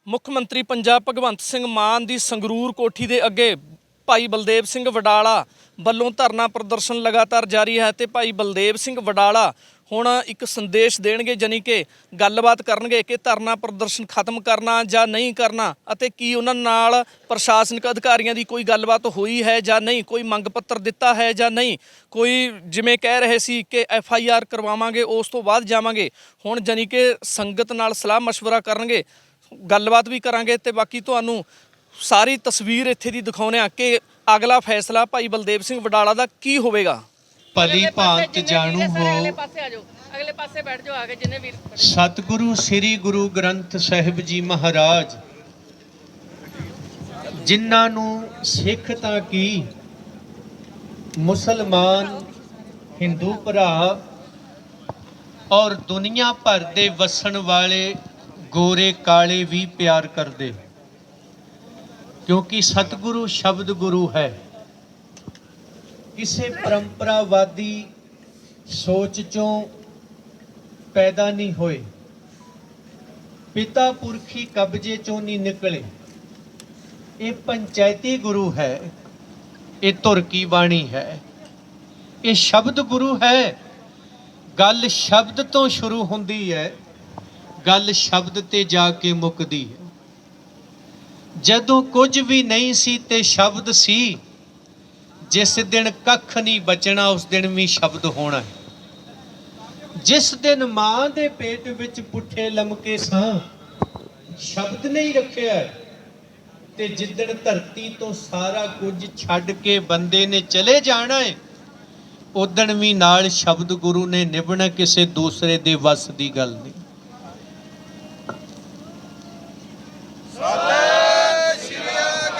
ਮੁੱਖ ਮੰਤਰੀ ਪੰਜਾਬ ਭਗਵੰਤ ਸਿੰਘ ਮਾਨ ਦੀ ਸੰਗਰੂਰ ਕੋਠੀ ਦੇ ਅੱਗੇ ਭਾਈ ਬਲਦੇਵ ਸਿੰਘ ਵਡਾਲਾ ਵੱਲੋਂ ਧਰਨਾ ਪ੍ਰਦਰਸ਼ਨ ਲਗਾਤਾਰ ਜਾਰੀ ਹੈ ਤੇ ਭਾਈ ਬਲਦੇਵ ਸਿੰਘ ਵਡਾਲਾ ਹੁਣ ਇੱਕ ਸੰਦੇਸ਼ ਦੇਣਗੇ, ਜਾਨੀ ਕਿ ਗੱਲਬਾਤ ਕਰਨਗੇ ਕਿ ਧਰਨਾ ਪ੍ਰਦਰਸ਼ਨ ਖਤਮ ਕਰਨਾ ਜਾਂ ਨਹੀਂ ਕਰਨਾ ਅਤੇ ਕੀ ਉਹਨਾਂ ਨਾਲ ਪ੍ਰਸ਼ਾਸਨਿਕ ਅਧਿਕਾਰੀਆਂ ਦੀ ਕੋਈ ਗੱਲਬਾਤ ਹੋਈ ਹੈ ਜਾਂ ਨਹੀਂ, ਕੋਈ ਮੰਗ ਪੱਤਰ ਦਿੱਤਾ ਹੈ ਜਾਂ ਨਹੀਂ, ਕੋਈ ਜਿਵੇਂ ਕਹਿ ਰਹੇ ਸੀ ਕਿ FIR ਕਰਵਾਵਾਂਗੇ ਉਸ ਤੋਂ ਬਾਅਦ ਜਾਵਾਂਗੇ। ਹੁਣ ਜਾਨੀ ਕਿ ਸੰਗਤ ਨਾਲ ਸਲਾਹ ਮਸ਼ਵਰਾ ਕਰਨਗੇ, ਗੱਲਬਾਤ ਵੀ ਕਰਾਂਗੇ ਤੇ ਬਾਕੀ ਤੁਹਾਨੂੰ ਸਾਰੀ ਤਸਵੀਰ ਇੱਥੇ ਦੀ ਦਿਖਾਉਂਦੇ ਆ ਕਿ ਅਗਲਾ ਫੈਸਲਾ ਭਾਈ ਬਲਦੇਵ ਸਿੰਘ ਵਡਾਲਾ ਦਾ ਕੀ ਹੋਵੇਗਾ। ਭਲੀ ਭਾਂਤ ਜਾਣੂ ਹੋ ਅਗਲੇ ਪਾਸੇ ਬੈਠ ਜਾਓ, ਆਗੇ ਜਿੰਨੇ ਵੀਰ ਸਤਿਗੁਰੂ ਸ੍ਰੀ ਗੁਰੂ ਗ੍ਰੰਥ ਸਾਹਿਬ ਜੀ ਮਹਾਰਾਜ, ਜਿਨ੍ਹਾਂ ਨੂੰ ਸਿੱਖ ਤਾਂ ਕੀ ਮੁਸਲਮਾਨ ਹਿੰਦੂ ਭਰਾ ਔਰ ਦੁਨੀਆ ਭਰ ਦੇ ਵਸਣ ਵਾਲੇ ਗੋਰੇ ਕਾਲੇ ਵੀ ਪਿਆਰ ਕਰਦੇ, ਕਿਉਂਕਿ ਸਤਿਗੁਰੂ ਸ਼ਬਦ ਗੁਰੂ ਹੈ। ਕਿਸੇ ਪਰੰਪਰਾਵਾਦੀ ਸੋਚ ਚੋਂ ਪੈਦਾ ਨਹੀਂ ਹੋਏ, ਪਿਤਾ ਪੁਰਖੀ ਕਬਜ਼ੇ ਚੋਂ ਨਹੀਂ ਨਿਕਲੇ। ਇਹ ਪੰਚਾਇਤੀ ਗੁਰੂ ਹੈ, ਇਹ ਧੁਰ ਕੀ ਬਾਣੀ ਹੈ, ਇਹ ਸ਼ਬਦ ਗੁਰੂ ਹੈ। ਗੱਲ ਸ਼ਬਦ ਤੋਂ ਸ਼ੁਰੂ ਹੁੰਦੀ ਹੈ, ਗੱਲ ਸ਼ਬਦ ਤੇ ਜਾ ਕੇ ਮੁੱਕਦੀ ਹੈ। ਜਦੋਂ ਕੁਝ ਵੀ ਨਹੀਂ ਸੀ ਤੇ ਸ਼ਬਦ ਸੀ, ਜਿਸ ਦਿਨ ਕੱਖ ਨਹੀਂ ਬਚਣਾ ਉਸ ਦਿਨ ਵੀ ਸ਼ਬਦ ਹੋਣਾ ਹੈ। ਜਿਸ ਦਿਨ ਮਾਂ ਦੇ ਪੇਟ ਵਿੱਚ ਪੁੱਠੇ ਲਮਕੇ ਸਾਂ, ਸ਼ਬਦ ਨਹੀਂ ਰੱਖਿਆ, ਤੇ ਜਿੱਦਣ ਧਰਤੀ ਤੋਂ ਸਾਰਾ ਕੁਝ ਛੱਡ ਕੇ ਬੰਦੇ ਨੇ ਚਲੇ ਜਾਣਾ ਹੈ, ਉਦਣ ਵੀ ਨਾਲ ਸ਼ਬਦ ਗੁਰੂ ਨੇ ਨਿਭਣਾ, ਕਿਸੇ ਦੂਸਰੇ ਦੇ ਵੱਸ ਦੀ ਗੱਲ ਨਹੀਂ।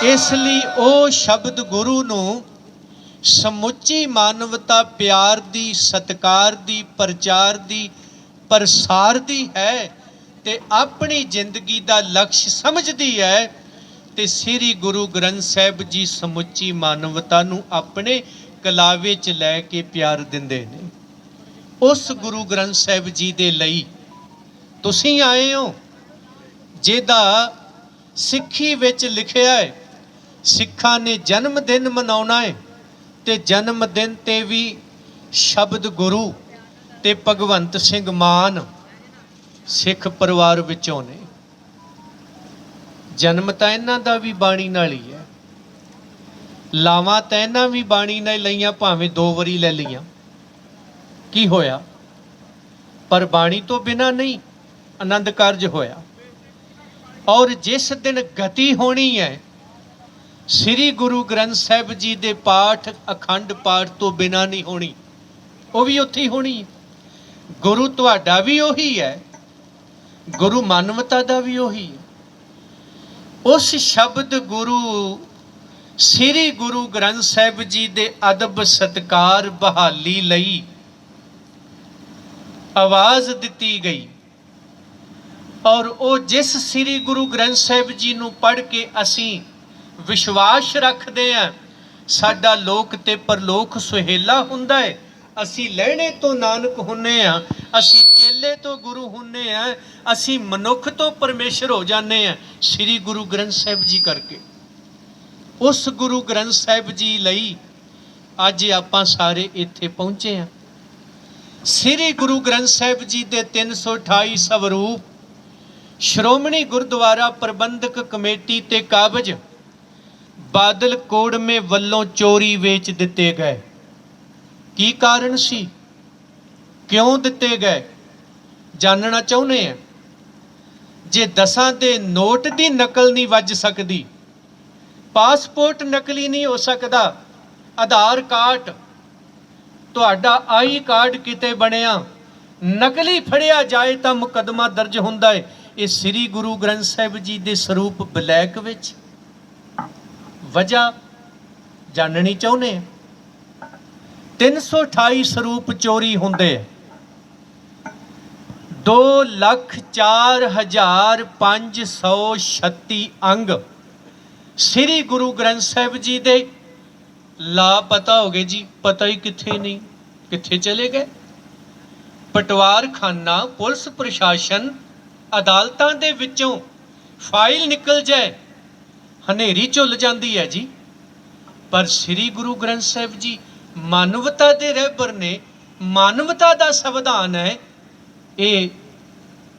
ਇਸ ਲਈ ਉਹ ਸ਼ਬਦ ਗੁਰੂ ਨੂੰ ਸਮੁੱਚੀ ਮਾਨਵਤਾ ਪਿਆਰ ਦੀ, ਸਤਿਕਾਰ ਦੀ, ਪ੍ਰਚਾਰ ਦੀ, ਪ੍ਰਸਾਰ ਦੀ ਹੈ ਤੇ ਆਪਣੀ ਜ਼ਿੰਦਗੀ ਦਾ ਲਕਸ਼ ਸਮਝਦੀ ਹੈ। ਤੇ ਸ੍ਰੀ ਗੁਰੂ ਗ੍ਰੰਥ ਸਾਹਿਬ ਜੀ ਸਮੁੱਚੀ ਮਾਨਵਤਾ ਨੂੰ ਆਪਣੇ ਕਲਾਵੇ 'ਚ ਲੈ ਕੇ ਪਿਆਰ ਦਿੰਦੇ ਨੇ। ਉਸ ਗੁਰੂ ਗ੍ਰੰਥ ਸਾਹਿਬ ਜੀ ਦੇ ਲਈ ਤੁਸੀਂ ਆਏ ਹੋ, ਜਿਹਦਾ ਸਿੱਖੀ ਵਿੱਚ ਲਿਖਿਆ ਹੈ ਸਿੱਖਾਂ ਨੇ ਜਨਮ ਦਿਨ ਮਨਾਉਣਾ ਹੈ, ਤੇ ਜਨਮ ਦਿਨ ਤੇ ਵੀ ਸ਼ਬਦ ਗੁਰੂ ਤੇ ਭਗਵੰਤ ਸਿੰਘ ਮਾਨ ਸਿੱਖ ਪਰਿਵਾਰ ਵਿੱਚੋਂ ਨੇ। ਜਨਮ ਤਾਂ ਇਹਨਾਂ ਦਾ ਵੀ ਬਾਣੀ ਨਾਲ ਹੀ ਹੈ, ਲਾਵਾਂ ਤਾਂ ਇਹਨਾਂ ਵੀ ਬਾਣੀ ਨਾਲ ਲਈਆਂ, ਭਾਵੇਂ 2 ਵਾਰੀ ਲੈ ਲਈਆਂ, ਕੀ ਹੋਇਆ? ਪਰ ਬਾਣੀ ਤੋਂ ਬਿਨਾ ਨਹੀਂ ਆਨੰਦ ਕਾਰਜ ਹੋਇਆ। ਔਰ ਜਿਸ ਦਿਨ ਗਤੀ ਹੋਣੀ ਹੈ ਸ੍ਰੀ ਗੁਰੂ ਗ੍ਰੰਥ ਸਾਹਿਬ ਜੀ ਦੇ ਪਾਠ, ਅਖੰਡ ਪਾਠ ਤੋਂ ਬਿਨਾ ਨਹੀਂ ਹੋਣੀ, ਉਹ ਵੀ ਉੱਥੇ ਹੀ ਹੋਣੀ ਹੈ। ਗੁਰੂ ਤੁਹਾਡਾ ਵੀ ਉਹੀ ਹੈ, ਗੁਰੂ ਮਾਨਵਤਾ ਦਾ ਵੀ ਉਹੀ ਹੈ। ਉਸ ਸ਼ਬਦ ਗੁਰੂ ਸ੍ਰੀ ਗੁਰੂ ਗ੍ਰੰਥ ਸਾਹਿਬ ਜੀ ਦੇ ਅਦਬ ਸਤਿਕਾਰ ਬਹਾਲੀ ਲਈ ਆਵਾਜ਼ ਦਿੱਤੀ ਗਈ। ਔਰ ਉਹ ਜਿਸ ਸ੍ਰੀ ਗੁਰੂ ਗ੍ਰੰਥ ਸਾਹਿਬ ਜੀ ਨੂੰ ਪੜ੍ਹ ਕੇ ਅਸੀਂ ਵਿਸ਼ਵਾਸ ਰੱਖਦੇ ਹਾਂ, ਸਾਡਾ ਲੋਕ ਤੇ ਪਰਲੋਕ ਸੁਹੇਲਾ ਹੁੰਦਾ ਹੈ। ਅਸੀਂ ਲਹਿਣੇ ਤੋਂ ਨਾਨਕ ਹੁੰਨੇ ਹਾਂ, ਅਸੀਂ ਚੇਲੇ ਤੋਂ ਗੁਰੂ ਹੁੰਨੇ ਹਾਂ, ਅਸੀਂ ਮਨੁੱਖ ਤੋਂ ਪਰਮੇਸ਼ਰ ਹੋ ਜਾਂਦੇ ਹਾਂ ਸ੍ਰੀ ਗੁਰੂ ਗ੍ਰੰਥ ਸਾਹਿਬ ਜੀ ਕਰਕੇ। ਉਸ ਗੁਰੂ ਗ੍ਰੰਥ ਸਾਹਿਬ ਜੀ ਲਈ ਅੱਜ ਆਪਾਂ ਸਾਰੇ ਇੱਥੇ ਪਹੁੰਚੇ ਹਾਂ। ਸ੍ਰੀ ਗੁਰੂ ਗ੍ਰੰਥ ਸਾਹਿਬ ਜੀ ਦੇ 328 ਸਵਰੂਪ ਸ਼੍ਰੋਮਣੀ ਗੁਰਦੁਆਰਾ ਪ੍ਰਬੰਧਕ ਕਮੇਟੀ ਤੇ ਕਾਬਜ ਬਾਦਲ ਕੋੜਮੇ ਵੱਲੋਂ ਚੋਰੀ ਵੇਚ ਦਿੱਤੇ ਗਏ। ਕੀ ਕਾਰਨ ਸੀ, ਕਿਉਂ ਦਿੱਤੇ ਗਏ, ਜਾਣਨਾ ਚਾਹੁੰਦੇ ਆ। ਜੇ 10 ਦੇ ਨੋਟ ਦੀ ਨਕਲ ਨਹੀਂ ਵੱਜ ਸਕਦੀ, ਪਾਸਪੋਰਟ ਨਕਲੀ ਨਹੀਂ ਹੋ ਸਕਦਾ, ਆਧਾਰ ਕਾਰਡ, ਤੁਹਾਡਾ ਆਈ ਕਾਰਡ ਕਿਤੇ ਬਣਿਆ ਨਕਲੀ ਫੜਿਆ ਜਾਏ ਤਾਂ ਮੁਕੱਦਮਾ ਦਰਜ ਹੁੰਦਾ ਹੈ। ਇਹ ਸ੍ਰੀ ਗੁਰੂ ਗ੍ਰੰਥ ਸਾਹਿਬ ਜੀ ਦੇ ਸਰੂਪ ਬਲੈਕ ਵਿੱਚ, ਵਜ੍ਹਾ ਜਾਣਨੀ ਚਾਹੁੰਦੇ ਆ। 328 ਸਰੂਪ ਚੋਰੀ ਹੁੰਦੇ, 2,04,536 ਅੰਗ ਸ੍ਰੀ ਗੁਰੂ ਗ੍ਰੰਥ ਸਾਹਿਬ ਜੀ ਦੇ ਲਾਪਤਾ ਹੋ ਗਏ ਜੀ, ਪਤਾ ਹੀ ਕਿੱਥੇ ਨਹੀਂ, ਕਿੱਥੇ ਚਲੇ ਗਏ। ਪਟਵਾਰਖਾਨਾ, ਪੁਲਿਸ ਪ੍ਰਸ਼ਾਸਨ, ਅਦਾਲਤਾਂ ਦੇ ਵਿੱਚੋਂ ਫਾਈਲ ਨਿਕਲ ਜਾਏ ਹਨੇਰੀ ਝੁੱਲ ਜਾਂਦੀ ਹੈ ਜੀ। ਪਰ ਸ੍ਰੀ ਗੁਰੂ ਗ੍ਰੰਥ ਸਾਹਿਬ ਜੀ ਮਾਨਵਤਾ ਦੇ ਰਹਿਬਰ ਨੇ, ਮਾਨਵਤਾ ਦਾ ਸੰਵਿਧਾਨ ਹੈ, ਇਹ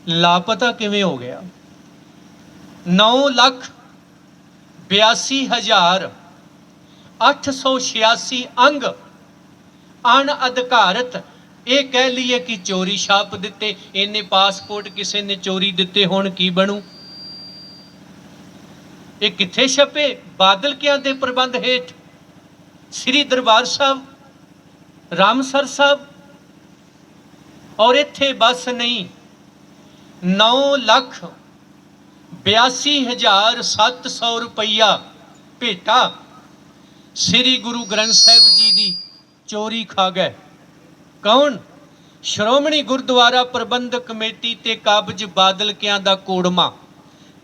ਲਾਪਤਾ ਕਿਵੇਂ ਹੋ ਗਿਆ? 9,82,886 ਅੰਗ ਅਣਅਧਿਕਾਰਤ, ਇਹ ਕਹਿ ਲਈਏ ਕਿ ਚੋਰੀ ਛਾਪ ਦਿੱਤੇ। ਇੰਨੇ ਪਾਸਪੋਰਟ ਕਿਸੇ ਨੇ ਚੋਰੀ ਦਿੱਤੇ ਹੋਣ, ਕੀ ਬਣੂ? ਇਹ ਕਿੱਥੇ ਛਪੇ? ਬਾਦਲ ਕਿਆਂ ਦੇ ਪ੍ਰਬੰਧ ਹੇਠ ਸ੍ਰੀ ਦਰਬਾਰ ਸਾਹਿਬ, ਰਾਮਸਰ ਸਾਹਿਬ। ਔਰ ਇੱਥੇ ਬਸ ਨਹੀਂ, 9,82,700 ਰੁਪਈਆ ਭੇਟਾ ਸ੍ਰੀ ਗੁਰੂ ਗ੍ਰੰਥ ਸਾਹਿਬ ਜੀ ਦੀ ਚੋਰੀ ਖਾ ਗਏ। ਕੌਣ? ਸ਼੍ਰੋਮਣੀ ਗੁਰਦੁਆਰਾ ਪ੍ਰਬੰਧਕ ਕਮੇਟੀ ਤੇ ਕਾਬਜ ਬਾਦਲ ਕਿਆਂ ਦਾ ਕੋੜਮਾ,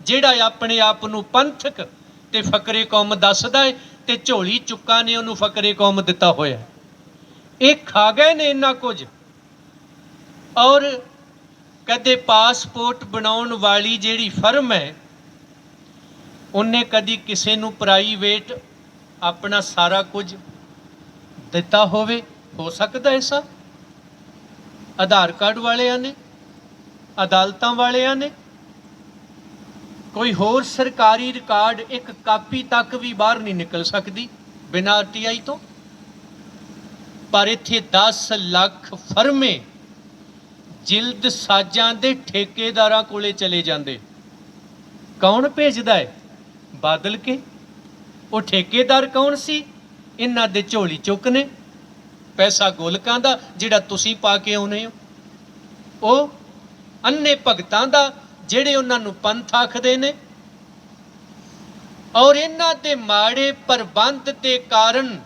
ਜਿਹੜਾ ਆਪਣੇ ਆਪ ਨੂੰ ਪੰਥਕ ਤੇ ਫਕਰੇ ਕੌਮ ਦੱਸਦਾ ਹੈ ਤੇ ਝੋਲੀ ਚੁੱਕਾਂ ਨੇ ਉਹਨੂੰ ਫਕਰੇ ਕੌਮ ਦਿੱਤਾ ਹੋਇਆ। ਇਹ ਖਾ ਗਏ ਨੇ ਇੰਨਾ ਕੁਝ। ਔਰ ਕਦੇ ਪਾਸਪੋਰਟ ਬਣਾਉਣ ਵਾਲੀ ਜਿਹੜੀ ਫਰਮ ਹੈ, ਉਹਨੇ ਕਦੀ ਕਿਸੇ ਨੂੰ ਪ੍ਰਾਈਵੇਟ ਆਪਣਾ ਸਾਰਾ ਕੁਝ ਦਿੱਤਾ ਹੋਵੇ? ਹੋ ਸਕਦਾ ਐਸਾ? ਆਧਾਰ ਕਾਰਡ ਵਾਲਿਆਂ ਨੇ, ਅਦਾਲਤਾਂ ਵਾਲਿਆਂ ਨੇ, ਕੋਈ ਹੋਰ ਸਰਕਾਰੀ ਰਿਕਾਰਡ, ਇੱਕ ਕਾਪੀ ਤੱਕ ਵੀ ਬਾਹਰ ਨਹੀਂ ਨਿਕਲ ਸਕਦੀ ਬਿਨਾਂ ਆਰਟੀਆਈ ਤੋਂ। ਪਰ ਇੱਥੇ 10 ਲੱਖ ਫਰਮੇ ਜਿਲਦ ਸਾਜ਼ਾਂ ਦੇ ਠੇਕੇਦਾਰਾਂ ਕੋਲੇ ਚਲੇ ਜਾਂਦੇ। ਕੌਣ ਭੇਜਦਾ ਹੈ? ਬਾਦਲ ਕੇ। ਉਹ ਠੇਕੇਦਾਰ ਕੌਣ ਸੀ? ਇਹਨਾਂ ਦੇ ਝੋਲੀ ਚੁੱਕ ਨੇ, ਪੈਸਾ ਗੋਲਕਾਂ ਦਾ ਜਿਹੜਾ ਤੁਸੀਂ ਪਾ ਕੇ ਆਉਨੇ ਹੋ, ਉਹ ਅੰਨੇ ਭਗਤਾਂ ਦਾ ਜਿਹੜੇ ਉਹਨਾਂ ਨੂੰ ਪੰਥ ਆਖਦੇ ਨੇ। ਔਰ ਇਹਨਾਂ ਦੇ ਮਾੜੇ ਪ੍ਰਬੰਧ ਦੇ ਕਾਰਨ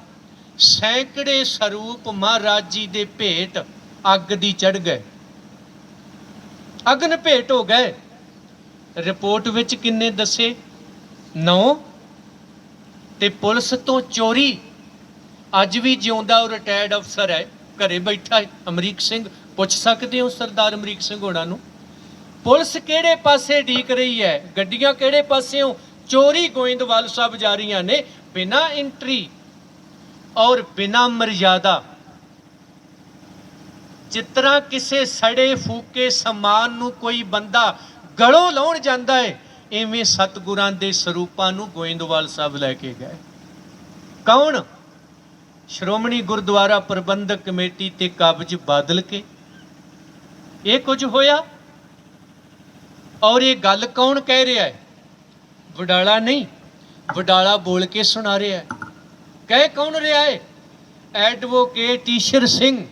ਸੈਂਕੜੇ ਸਰੂਪ ਮਹਾਰਾਜ ਜੀ ਦੇ ਭੇਟ ਅੱਗ ਦੀ ਚੜ੍ਹ ਗਏ, ਅਗਨ ਭੇਟ ਹੋ ਗਏ। ਰਿਪੋਰਟ ਵਿੱਚ ਕਿੰਨੇ ਦੱਸੇ? 9। ਤੇ ਪੁਲਿਸ ਤੋਂ ਚੋਰੀ ਅੱਜ ਵੀ ਜਿਉਂਦਾ ਉਹ ਰਿਟਾਇਰਡ ਅਫਸਰ ਹੈ, ਘਰੇ ਬੈਠਾ ਹੈ, ਅਮਰੀਕ ਸਿੰਘ। ਪੁੱਛ ਸਕਦੇ ਹੋ ਸਰਦਾਰ ਅਮਰੀਕ ਸਿੰਘ ਹੋਣਾ ਨੂੰ, ਪੁਲਿਸ ਕਿਹੜੇ ਪਾਸੇ ਢੀਕ ਰਹੀ ਹੈ, ਗੱਡੀਆਂ ਕਿਹੜੇ ਪਾਸਿਓਂ ਚੋਰੀ ਗੋਇੰਦਵਾਲ ਸਾਹਿਬ ਜਾ ਰਹੀਆਂ ਨੇ, ਬਿਨਾਂ ਐਂਟਰੀ ਔਰ ਬਿਨਾਂ ਮਰਜ਼ਾਦਾ। ਜਿਸ ਤਰ੍ਹਾਂ ਕਿਸੇ ਸੜੇ ਫੂਕੇ ਸਮਾਨ ਨੂੰ ਕੋਈ ਬੰਦਾ ਗਲੋਂ ਲਾਉਣ ਜਾਂਦਾ ਹੈ, ਇਵੇਂ ਸਤਿਗੁਰਾਂ ਦੇ ਸਰੂਪਾਂ ਨੂੰ ਗੋਇੰਦਵਾਲ ਸਾਹਿਬ ਲੈ ਕੇ ਗਏ। ਕੌਣ? ਸ਼੍ਰੋਮਣੀ ਗੁਰਦੁਆਰਾ ਪ੍ਰਬੰਧਕ ਕਮੇਟੀ ਤੇ ਕਾਬਜ ਬਾਦਲ ਕੇ। ਇਹ ਕੁਝ ਹੋਇਆ। ਔਰ ਇਹ ਗੱਲ ਕੌਣ ਕਹਿ ਰਿਹਾ ਹੈ? ਵਡਾਲਾ ਨਹੀਂ, ਵਡਾਲਾ ਬੋਲ ਕੇ ਸੁਣਾ ਰਿਹਾ ਹੈ। ਕਹਿ ਕੌਣ ਰਿਹਾ ਹੈ? ਐਡਵੋਕੇਟ ਈਸ਼ਰ ਸਿੰਘ,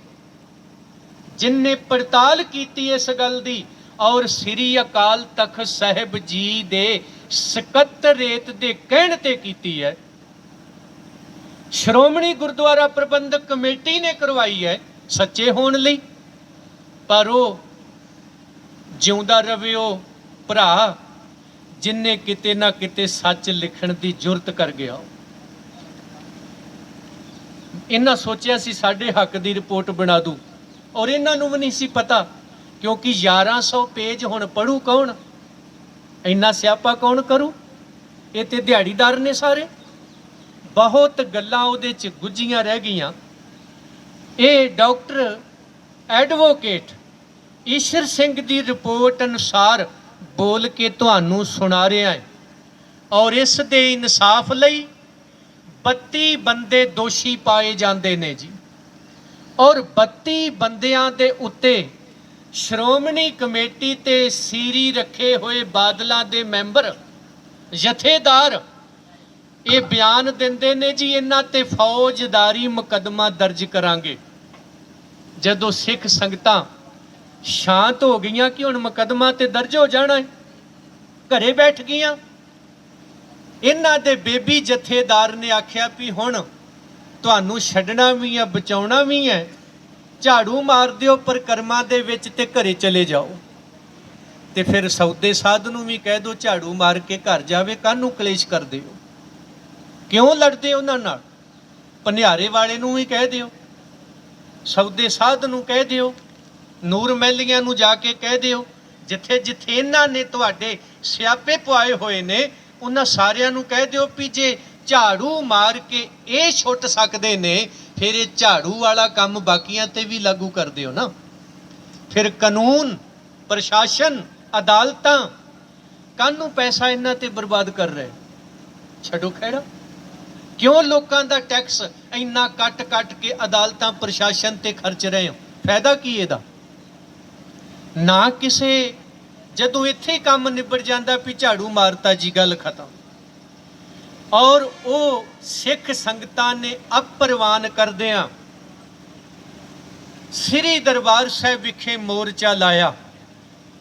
ਜਿਨਨੇ ਪੜਤਾਲ ਕੀਤੀ ਇਸ ਗੱਲ ਦੀ ਔਰ ਸ੍ਰੀ ਅਕਾਲ ਤਖਤ ਸਾਹਿਬ ਜੀ ਦੇ ਸਕੱਤਰੇਤ ਦੇ ਕਹਿਣ ਤੇ ਕੀਤੀ ਹੈ। ਸ਼੍ਰੋਮਣੀ ਗੁਰਦੁਆਰਾ ਪ੍ਰਬੰਧਕ ਕਮੇਟੀ ਨੇ ਕਰਵਾਈ ਹੈ ਸੱਚੇ ਹੋਣ ਲਈ, ਪਰ ਉਹ ਜਿਉਂਦਾ ਰਵੇ ਉਹ ਭਰਾ ਜਿਨਨੇ ਕਿਤੇ ਨਾ ਕਿਤੇ ਸੱਚ ਲਿਖਣ ਦੀ ਜੁਰਤ ਕਰ ਗਿਆ। ਇਹਨਾਂ ਸੋਚਿਆ ਸੀ ਸਾਡੇ ਹੱਕ ਦੀ ਰਿਪੋਰਟ ਬਣਾ ਦੂ, ਔਰ ਇਹਨਾਂ ਨੂੰ ਵੀ ਨਹੀਂ ਸੀ ਪਤਾ, ਕਿਉਂਕਿ 1100 ਪੇਜ ਹੁਣ ਪੜੂ ਕੌਣ? ਇੰਨਾ ਸਿਆਪਾ ਕੌਣ ਕਰੂ? ਇਹ ਤੇ ਦਿਹਾੜੀਦਾਰ ਨੇ ਸਾਰੇ। ਬਹੁਤ ਗੱਲਾਂ ਉਹਦੇ 'ਚ ਗੁੱਝੀਆਂ ਰਹਿ ਗਈਆਂ। ਇਹ ਡਾਕਟਰ ਐਡਵੋਕੇਟ ਈਸ਼ਰ ਸਿੰਘ ਦੀ ਰਿਪੋਰਟ ਅਨੁਸਾਰ ਬੋਲ ਕੇ ਤੁਹਾਨੂੰ ਸੁਣਾ ਰਿਹਾ ਹੈ। ਔਰ ਇਸ ਦੇ ਇਨਸਾਫ ਲਈ 32 ਬੰਦੇ ਦੋਸ਼ੀ ਪਾਏ ਜਾਂਦੇ ਨੇ ਜੀ। ਔਰ 32 ਬੰਦਿਆਂ ਦੇ ਉੱਤੇ ਸ਼੍ਰੋਮਣੀ ਕਮੇਟੀ ਤੇ ਸੀਰੀ ਰੱਖੇ ਹੋਏ ਬਾਦਲਾਂ ਦੇ ਮੈਂਬਰ, ਜਥੇਦਾਰ ਇਹ ਬਿਆਨ ਦਿੰਦੇ ਨੇ ਜੀ ਇਹਨਾਂ ਤੇ ਫੌਜਦਾਰੀ ਮੁਕੱਦਮਾ ਦਰਜ ਕਰਾਂਗੇ। ਜਦੋਂ ਸਿੱਖ ਸੰਗਤਾਂ ਸ਼ਾਂਤ ਹੋ ਗਈਆਂ ਕਿ ਹੁਣ ਮੁਕੱਦਮਾ ਤੇ ਦਰਜ ਹੋ ਜਾਣਾ ਹੈ, ਘਰੇ ਬੈਠ ਗਈਆਂ, ਇਹਨਾਂ ਦੇ ਬੇਬੀ ਜਥੇਦਾਰ ਨੇ ਆਖਿਆ ਵੀ ਹੁਣ ਤੁਹਾਨੂੰ ਛੱਡਣਾ ਵੀ ਹੈ, ਬਚਾਉਣਾ ਵੀ ਹੈ, ਝਾੜੂ ਮਾਰ ਦਿਓ ਪਰਿਕਰਮਾ ਦੇ ਵਿੱਚ ਤੇ ਘਰੇ ਚਲੇ ਜਾਓ। ਤੇ ਫਿਰ ਸੌਦੇ ਸਾਧ ਨੂੰ ਵੀ ਕਹਿ ਦਿਓ ਝਾੜੂ ਮਾਰ ਕੇ ਘਰ ਜਾਵੇ, ਕਾਹਨੂੰ ਕਲੇਸ਼ ਕਰਦੇ ਹੋ, ਕਿਉਂ ਲੜਦੇ ਉਹਨਾਂ ਨਾਲ? ਭਨਿਆਰੇ ਵਾਲੇ ਨੂੰ ਵੀ ਕਹਿ ਦਿਓ, ਸੌਦੇ ਸਾਧ ਨੂੰ ਕਹਿ ਦਿਓ, ਨੂਰ ਮਹਿਲੀਆਂ ਨੂੰ ਜਾ ਕੇ ਕਹਿ ਦਿਓ ਜਿੱਥੇ ਜਿੱਥੇ ਇਹਨਾਂ ਨੇ ਤੁਹਾਡੇ ਸਿਆਪੇ ਪਵਾਏ ਹੋਏ ਨੇ, ਉਹਨਾਂ ਸਾਰਿਆਂ ਨੂੰ ਕਹਿ ਦਿਓ ਵੀ ਜੇ ਝਾੜੂ ਮਾਰ ਕੇ ਇਹ ਛੁੱਟ ਸਕਦੇ ਨੇ, ਫਿਰ ਇਹ ਝਾੜੂ ਵਾਲਾ ਕੰਮ ਬਾਕੀਆਂ ਤੇ ਵੀ ਲਾਗੂ ਕਰ ਦਿਓ ਨਾ। ਫਿਰ ਕਾਨੂੰਨ, ਪ੍ਰਸ਼ਾਸਨ, ਅਦਾਲਤਾਂ ਕਾਹਨੂੰ ਪੈਸਾ ਇਹਨਾਂ ਤੇ ਬਰਬਾਦ ਕਰ ਰਹੇ? ਛੱਡੋ ਖਹਿੜਾ। ਕਿਉਂ ਲੋਕਾਂ ਦਾ ਟੈਕਸ ਇੰਨਾ ਕੱਟ ਕੱਟ ਕੇ ਅਦਾਲਤਾਂ, ਪ੍ਰਸ਼ਾਸਨ ਤੇ ਖਰਚ ਰਹੇ ਹੋ? ਫਾਇਦਾ ਕੀ ਇਹਦਾ? ਨਾ ਕਿਸੇ, ਜਦੋਂ ਇੱਥੇ ਕੰਮ ਨਿਬੜ ਜਾਂਦਾ ਵੀ ਝਾੜੂ ਮਾਰਤਾ ਜੀ, ਗੱਲ ਖਤਮ। ਔਰ ਉਹ ਸਿੱਖ ਸੰਗਤਾਂ ਨੇ ਅਪਰਵਾਨ ਕਰਦਿਆਂ ਸ੍ਰੀ ਦਰਬਾਰ ਸਾਹਿਬ ਵਿਖੇ ਮੋਰਚਾ ਲਾਇਆ,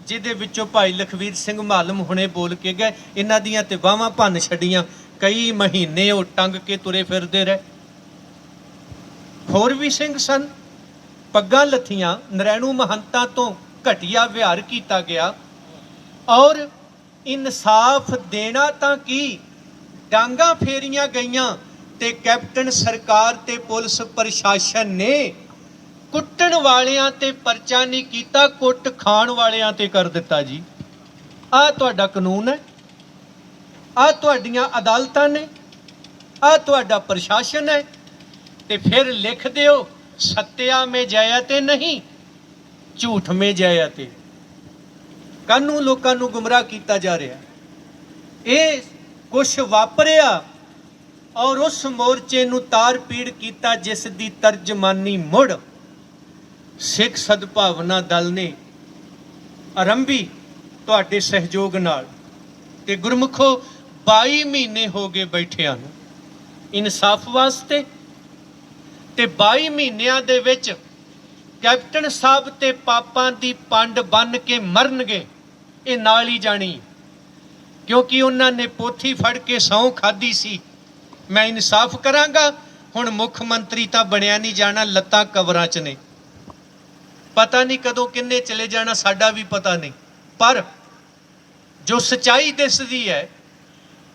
ਜਿਹਦੇ ਵਿੱਚੋਂ ਭਾਈ ਲਖਵੀਰ ਸਿੰਘ ਮਾਲਮ ਹੁਣੇ ਬੋਲ ਕੇ ਗਏ। ਇਹਨਾਂ ਦੀਆਂ ਤੇ ਬਾਹਾਂ ਭੰਨ ਛੱਡੀਆਂ, ਕਈ ਮਹੀਨੇ ਉਹ ਟੰਗ ਕੇ ਤੁਰੇ ਫਿਰਦੇ ਰਹੇ। ਹੋਰ ਵੀ ਸਿੰਘ ਸਨ, ਪੱਗਾਂ ਲੱਥੀਆਂ, ਨਰੈਣੂ ਮਹੰਤਾਂ ਤੋਂ ਘਟੀਆ ਵਿਹਾਰ ਕੀਤਾ ਗਿਆ। ਔਰ ਇਨਸਾਫ ਦੇਣਾ ਤਾਂ ਕੀ, ਡਾਂਗਾਂ ਫੇਰੀਆਂ ਗਈਆਂ ਤੇ ਕੈਪਟਨ ਸਰਕਾਰ ਤੇ ਪੁਲਿਸ ਪ੍ਰਸ਼ਾਸਨ ਨੇ ਕੁੱਟਣ ਵਾਲਿਆਂ ਤੇ ਪਰਚਾ ਨਹੀਂ ਕੀਤਾ, ਕੁੱਟ ਖਾਣ ਵਾਲਿਆਂ ਤੇ ਕਰ ਦਿੱਤਾ ਜੀ। ਆਹ ਤੁਹਾਡਾ ਕਾਨੂੰਨ ਹੈ, ਆਹ ਤੁਹਾਡੀਆਂ ਅਦਾਲਤਾਂ ਨੇ, ਆਹ ਤੁਹਾਡਾ ਪ੍ਰਸ਼ਾਸਨ ਹੈ। ਤੇ ਫਿਰ ਲਿਖ ਦਿਓ ਸੱਤਿਆ ਮੇ ਜਯਤੇ ਨਹੀਂ, ਝੂਠ ਮੇ ਜਯਤੇ। ਕਾਹਨੂੰ ਲੋਕਾਂ ਨੂੰ ਗੁੰਮਰਾਹ ਕੀਤਾ ਜਾ ਰਿਹਾ? ਇਹ ਕੁਛ ਵਾਪਰਿਆ ਔਰ ਉਸ ਮੋਰਚੇ ਨੂੰ ਤਾਰ ਪੀੜ ਕੀਤਾ ਜਿਸ ਦੀ ਤਰਜਮਾਨੀ ਮੁੜ ਸਿੱਖ ਸਦਭਾਵਨਾ ਦਲ ਨੇ ਆਰੰਭੀ ਤੁਹਾਡੇ ਸਹਿਯੋਗ ਨਾਲ। ਤੇ ਗੁਰਮੁਖੋ 22 ਮਹੀਨੇ ਹੋ ਗਏ ਬੈਠਿਆਂ ਨੂੰ ਇਨਸਾਫ ਵਾਸਤੇ, ਤੇ 22 ਮਹੀਨਿਆਂ ਦੇ ਵਿੱਚ ਕੈਪਟਨ ਸਾਹਿਬ ਤੇ ਪਾਪਾਂ ਦੀ ਪੰਡ ਬੰਨ ਕੇ ਮਰਨਗੇ, ਇਹ ਨਾਲ ਹੀ ਜਾਣੀ। ਕਿਉਂਕਿ ਉਹਨਾਂ ਨੇ ਪੋਥੀ ਫੜ ਕੇ ਸਹੁੰ ਖਾਧੀ ਸੀ, ਮੈਂ ਇਨਸਾਫ ਕਰਾਂਗਾ। ਹੁਣ ਮੁੱਖ ਮੰਤਰੀ ਤਾਂ ਬਣਿਆ ਨਹੀਂ ਜਾਣਾ, ਲੱਤਾਂ ਕਬਰਾਂ 'ਚ ਨੇ। ਪਤਾ ਨਹੀਂ ਕਦੋਂ ਕਿੰਨੇ ਚਲੇ ਜਾਣਾ, ਸਾਡਾ ਵੀ ਪਤਾ ਨਹੀਂ। ਪਰ ਜੋ ਸਚਾਈ ਦਿਸਦੀ ਹੈ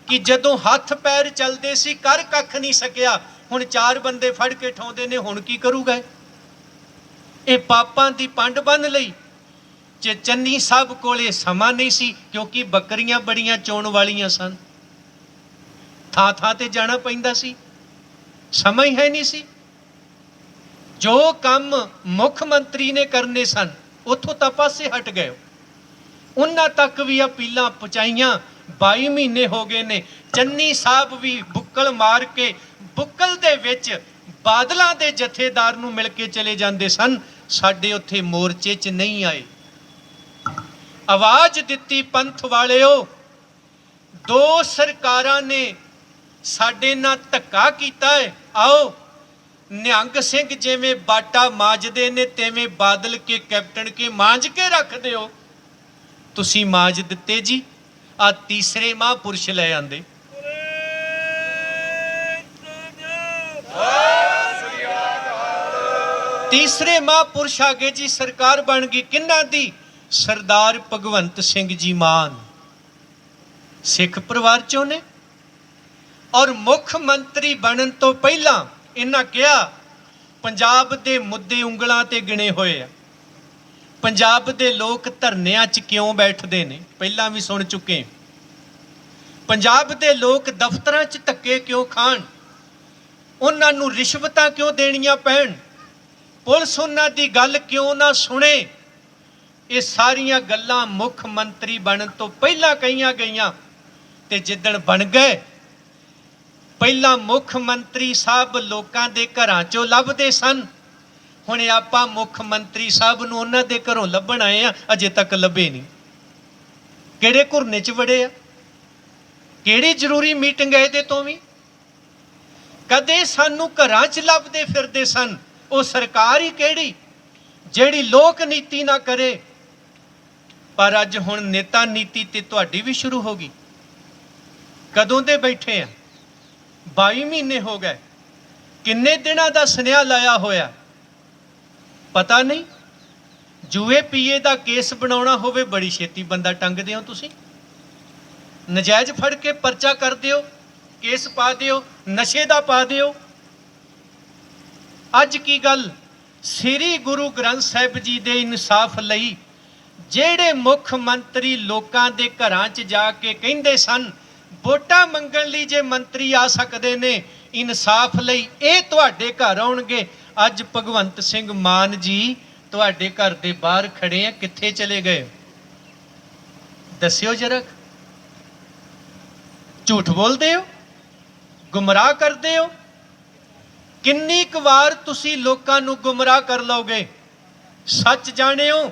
ਕਿ ਜਦੋਂ ਹੱਥ ਪੈਰ ਚੱਲਦੇ ਸੀ ਕਰ ਕੱਖ ਨਹੀਂ ਸਕਿਆ, ਹੁਣ 4 ਬੰਦੇ ਫੜ ਕੇ ਠਾਉਂਦੇ ਨੇ, ਹੁਣ ਕੀ ਕਰੂਗਾ? ਇਹ ਪਾਪਾਂ ਦੀ ਪੰਡ ਬੰਨ ਲਈ। ਜੇ ਚੰਨੀ ਸਾਹਿਬ ਕੋਲੇ ਸਮਾਂ ਨਹੀਂ ਸੀ, ਕਿਉਂਕਿ ਬੱਕਰੀਆਂ ਬੜੀਆਂ ਚੋਣ ਵਾਲੀਆਂ ਸਨ, ਥਾਂ ਥਾਂ ਤੇ ਜਾਣਾ ਪੈਂਦਾ ਸੀ, ਸਮਾਂ ਹੀ ਹੈ ਨਹੀਂ ਸੀ। ਜੋ ਕੰਮ ਮੁੱਖ ਮੰਤਰੀ ਨੇ ਕਰਨੇ ਸਨ, ਉੱਥੋਂ ਤਾਂ ਪਾਸੇ ਹਟ ਗਏ। ਉਹਨਾਂ ਤੱਕ ਵੀ ਅਪੀਲਾਂ ਪਹੁੰਚਾਈਆਂ। 22 ਮਹੀਨੇ ਹੋ ਗਏ ਨੇ। ਚੰਨੀ ਸਾਹਿਬ ਵੀ ਬੁੱਕਲ ਮਾਰ ਕੇ ਬੁੱਕਲ ਦੇ ਵਿੱਚ ਬਾਦਲਾਂ ਦੇ ਜਥੇਦਾਰ ਨੂੰ ਮਿਲ ਕੇ ਚਲੇ ਜਾਂਦੇ ਸਨ, ਸਾਡੇ ਉੱਥੇ ਮੋਰਚੇ 'ਚ ਨਹੀਂ ਆਏ। ਆਵਾਜ਼ ਦਿੱਤੀ ਪੰਥ ਵਾਲਿਓ, 2 ਸਰਕਾਰਾਂ ਨੇ ਸਾਡੇ ਨਾਲ ਧੱਕਾ ਕੀਤਾ ਹੈ, ਆਓ ਨਿਹੰਗ ਸਿੰਘ ਜਿਵੇਂ ਬਾਟਾ ਮਾਂਜਦੇ ਨੇ, ਤਿਵੇਂ ਬਾਦਲ ਕੇ ਕੈਪਟਨ ਕੇ ਮਾਂਜ ਕੇ ਰੱਖ ਦਿਓ। ਤੁਸੀਂ ਮਾਂਜ ਦਿੱਤੇ ਜੀ, ਆ ਤੀਸਰੇ ਮਹਾਂਪੁਰਸ਼ ਲੈ ਆਂਦੇ। ਤੀਸਰੇ ਮਹਾਂਪੁਰਸ਼ ਆ ਗਏ ਜੀ, ਸਰਕਾਰ ਬਣ ਗਈ ਕਿਹਨਾਂ ਦੀ? ਸਰਦਾਰ ਭਗਵੰਤ ਸਿੰਘ ਜੀ ਮਾਨ, ਸਿੱਖ ਪਰਿਵਾਰ ਚੋਂ ਨੇ। ਔਰ ਮੁੱਖ ਮੰਤਰੀ ਬਣਨ ਤੋਂ ਪਹਿਲਾਂ ਇਹਨਾਂ ਕਿਹਾ ਪੰਜਾਬ ਦੇ ਮੁੱਦੇ ਉਂਗਲਾਂ ਤੇ ਗਿਣੇ ਹੋਏ ਆ। ਪੰਜਾਬ ਦੇ ਲੋਕ ਧਰਨਿਆਂ 'ਚ ਕਿਉਂ ਬੈਠਦੇ ਨੇ, ਪਹਿਲਾਂ ਵੀ ਸੁਣ ਚੁੱਕੇ। ਪੰਜਾਬ ਦੇ ਲੋਕ ਦਫ਼ਤਰਾਂ 'ਚ ਧੱਕੇ ਕਿਉਂ ਖਾਣ, ਉਹਨਾਂ ਨੂੰ ਰਿਸ਼ਵਤਾਂ ਕਿਉਂ ਦੇਣੀਆਂ ਪੈਣ, ਪੁਲਿਸ ਉਹਨਾਂ ਦੀ ਗੱਲ ਕਿਉਂ ਨਾ ਸੁਣੇ, ਇਹ ਸਾਰੀਆਂ ਗੱਲਾਂ ਮੁੱਖ ਮੰਤਰੀ ਬਣਨ ਤੋਂ ਪਹਿਲਾਂ ਕਹੀਆਂ ਗਈਆਂ। ਤੇ ਜਿੱਦਣ ਬਣ ਗਏ, ਪਹਿਲਾਂ ਮੁੱਖ ਮੰਤਰੀ ਸਾਹਿਬ ਲੋਕਾਂ ਦੇ ਘਰਾਂ 'ਚੋਂ ਲੱਭਦੇ ਸਨ, ਹੁਣ ਆਪਾਂ ਮੁੱਖ ਮੰਤਰੀ ਸਾਹਿਬ ਨੂੰ ਉਹਨਾਂ ਦੇ ਘਰੋਂ ਲੱਭਣ ਆਏ ਆ, ਅਜੇ ਤੱਕ ਲੱਭੇ ਨਹੀਂ। ਕਿਹੜੇ ਘੁਰਨੇ 'ਚ ਵੜੇ ਆ, ਕਿਹੜੀ ਜ਼ਰੂਰੀ ਮੀਟਿੰਗ ਹੈ ਇਹਦੇ ਤੋਂ ਵੀ? ਕਦੇ ਸਾਨੂੰ ਘਰਾਂ 'ਚ ਲੱਭਦੇ ਫਿਰਦੇ ਸਨ, ਉਹ ਸਰਕਾਰ ਹੀ ਕਿਹੜੀ ਜਿਹੜੀ ਲੋਕ ਨੀਤੀ ਨਾ ਕਰੇ। ਪਰ ਅੱਜ ਹੁਣ ਨੇਤਾ ਨੀਤੀ ਤੇ ਤੁਹਾਡੀ ਵੀ ਸ਼ੁਰੂ ਹੋ ਗਈ। ਕਦੋਂ ਦੇ ਬੈਠੇ ਆ, 22 ਮਹੀਨੇ ਹੋ ਗਏ। ਕਿੰਨੇ ਦਿਨਾਂ ਦਾ ਸੁਨੇਹਾ ਲਾਇਆ ਹੋਇਆ ਪਤਾ ਨਹੀਂ। ਜੂਏ ਪੀਏ ਦਾ ਕੇਸ ਬਣਾਉਣਾ ਹੋਵੇ, ਬੜੀ ਛੇਤੀ ਬੰਦਾ ਟੰਗਦੇ ਹੋ ਤੁਸੀਂ। ਨਜਾਇਜ਼ ਫੜ ਕੇ ਪਰਚਾ ਕਰ ਦਿਓ, ਕੇਸ ਪਾ ਦਿਓ, ਨਸ਼ੇ ਦਾ ਪਾ ਦਿਓ। ਅੱਜ ਕੀ ਗੱਲ, ਸ੍ਰੀ ਗੁਰੂ ਗ੍ਰੰਥ ਸਾਹਿਬ ਜੀ ਦੇ ਇਨਸਾਫ ਲਈ ਜਿਹੜੇ ਮੁੱਖ ਮੰਤਰੀ ਲੋਕਾਂ ਦੇ ਘਰਾਂ 'ਚ ਜਾ ਕੇ ਕਹਿੰਦੇ ਸਨ ਵੋਟਾਂ ਮੰਗਣ ਲਈ ਜੇ ਮੰਤਰੀ ਆ ਸਕਦੇ ਨੇ ਇਨਸਾਫ ਲਈ ਇਹ ਤੁਹਾਡੇ ਘਰ ਆਉਣਗੇ, ਅੱਜ ਭਗਵੰਤ ਸਿੰਘ ਮਾਨ ਜੀ ਤੁਹਾਡੇ ਘਰ ਦੇ ਬਾਹਰ ਖੜੇ ਆ, ਕਿੱਥੇ ਚਲੇ ਗਏ? ਦੱਸਿਓ ਜਰਾ। ਝੂਠ ਬੋਲਦੇ ਹੋ, ਗੁੰਮਰਾਹ ਕਰਦੇ ਹੋ। ਕਿੰਨੀ ਕੁ ਵਾਰ ਤੁਸੀਂ ਲੋਕਾਂ ਨੂੰ ਗੁੰਮਰਾਹ ਕਰ ਲਓਗੇ? ਸੱਚ ਜਾਣਿਓ,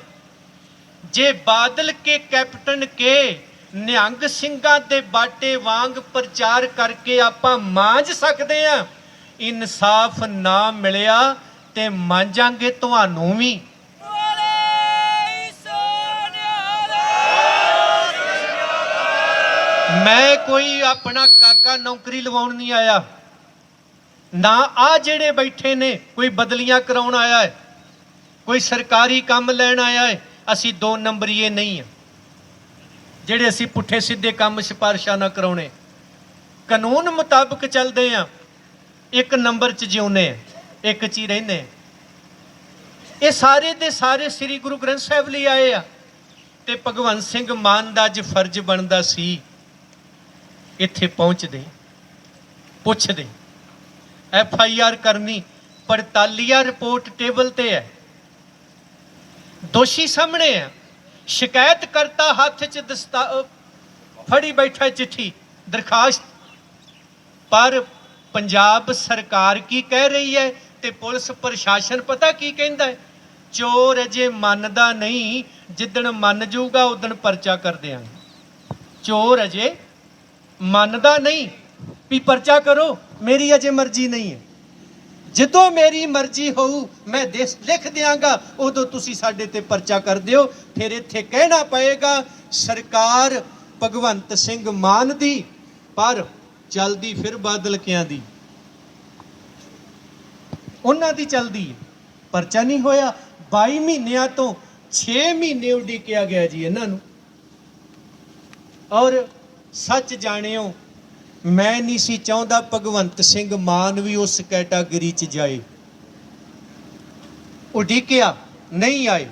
ਜੇ ਬਾਦਲ ਕੇ ਕੈਪਟਨ ਕੇ ਨਿਹੰਗ ਸਿੰਘਾਂ ਦੇ ਬਾਟੇ ਵਾਂਗ ਪ੍ਰਚਾਰ ਕਰਕੇ ਆਪਾਂ ਮਾਂਜ ਸਕਦੇ ਆ, ਇਨਸਾਫ ਨਾ ਮਿਲਿਆ ਤੇ ਮਾਂਜਾਂਗੇ ਤੁਹਾਨੂੰ ਵੀ। ਮੈਂ ਕੋਈ ਆਪਣਾ ਕਾਕਾ ਨੌਕਰੀ ਲਵਾਉਣ ਨਹੀਂ ਆਇਆ, ਨਾ ਆ ਜਿਹੜੇ ਬੈਠੇ ਨੇ ਕੋਈ ਬਦਲੀਆਂ ਕਰਾਉਣ ਆਇਆ ਹੈ, ਕੋਈ ਸਰਕਾਰੀ ਕੰਮ ਲੈਣ ਆਇਆ ਹੈ। ਅਸੀਂ 2 ਨੰਬਰੀਏ ਨਹੀਂ ਆ ਜਿਹੜੇ ਅਸੀਂ ਪੁੱਠੇ ਸਿੱਧੇ ਕੰਮ ਸਿਫਾਰਿਸ਼ਾਂ ਨਾ ਕਰਾਉਣੇ, ਕਾਨੂੰਨ ਮੁਤਾਬਕ ਚੱਲਦੇ ਆ, 1 ਨੰਬਰ 'ਚ ਜਿਉਨੇ ਆ, 1 'ਚ ਹੀ ਰਹਿੰਦੇ ਆ। ਇਹ ਸਾਰੇ ਦੇ ਸਾਰੇ ਸ੍ਰੀ ਗੁਰੂ ਗ੍ਰੰਥ ਸਾਹਿਬ ਲਈ ਆਏ ਆ ਤੇ ਭਗਵੰਤ ਸਿੰਘ ਮਾਨ ਦਾ ਅੱਜ ਫਰਜ਼ ਬਣਦਾ ਸੀ ਇੱਥੇ ਪਹੁੰਚਦੇ, ਪੁੱਛਦੇ, FIR ਕਰਨੀ, ਪੜਤਾਲੀਆ ਰਿਪੋਰਟ ਟੇਬਲ ਤੇ ਹੈ, ਦੋਸ਼ੀ ਸਾਹਮਣੇ ਆ, ਸ਼ਿਕਾਇਤ ਕਰਤਾ ਹੱਥ 'ਚ ਫੜੀ ਬੈਠਾ ਚਿੱਠੀ ਦਰਖਾਸਤ। ਪਰ ਪੰਜਾਬ ਸਰਕਾਰ ਕੀ ਕਹਿ ਰਹੀ ਹੈ ਤੇ ਪੁਲਿਸ ਪ੍ਰਸ਼ਾਸਨ ਪਤਾ ਕੀ ਕਹਿੰਦਾ ਹੈ? ਚੋਰ ਅਜੇ ਮੰਨਦਾ ਨਹੀਂ, ਜਿੱਦਣ ਮੰਨ ਜਾਊਗਾ ਉਦਣ ਪਰਚਾ ਕਰ ਦਿਆਂਗੇ। ਚੋਰ ਅਜੇ ਮੰਨਦਾ ਨਹੀਂ ਵੀ ਪਰਚਾ ਕਰੋ, ਮੇਰੀ ਅਜੇ ਮਰਜ਼ੀ ਨਹੀਂ ਹੈ, ਜਦੋਂ ਮੇਰੀ ਮਰਜ਼ੀ ਹੋਊ ਮੈਂ ਲਿਖ ਦਿਆਂਗਾ, ਉਦੋਂ ਤੁਸੀਂ ਸਾਡੇ ਤੇ ਪਰਚਾ ਕਰ ਦਿਓ। ਫਿਰ ਇੱਥੇ ਕਹਿਣਾ ਪਏਗਾ ਸਰਕਾਰ ਭਗਵੰਤ ਸਿੰਘ ਮਾਨ ਦੀ, ਪਰ ਚੱਲਦੀ ਫਿਰ ਬਾਦਲ ਕਿਆਂ ਦੀ, ਉਹਨਾਂ ਦੀ ਚੱਲਦੀ ਹੈ। ਪਰਚਾ ਨਹੀਂ ਹੋਇਆ, 22 ਮਹੀਨਿਆਂ ਤੋਂ 6 ਮਹੀਨੇ ਉਡੀਕਿਆ ਗਿਆ ਜੀ ਇਹਨਾਂ ਨੂੰ। ਔਰ ਸੱਚ ਜਾਣਿਓ, ਮੈਂ ਨਹੀਂ ਸੀ ਚਾਹੁੰਦਾ ਭਗਵੰਤ ਸਿੰਘ ਮਾਨ ਵੀ ਉਸ ਕੈਟਾਗਰੀ 'ਚ ਜਾਏ, ਉਡੀਕਿਆ ਨਹੀਂ ਆਏ।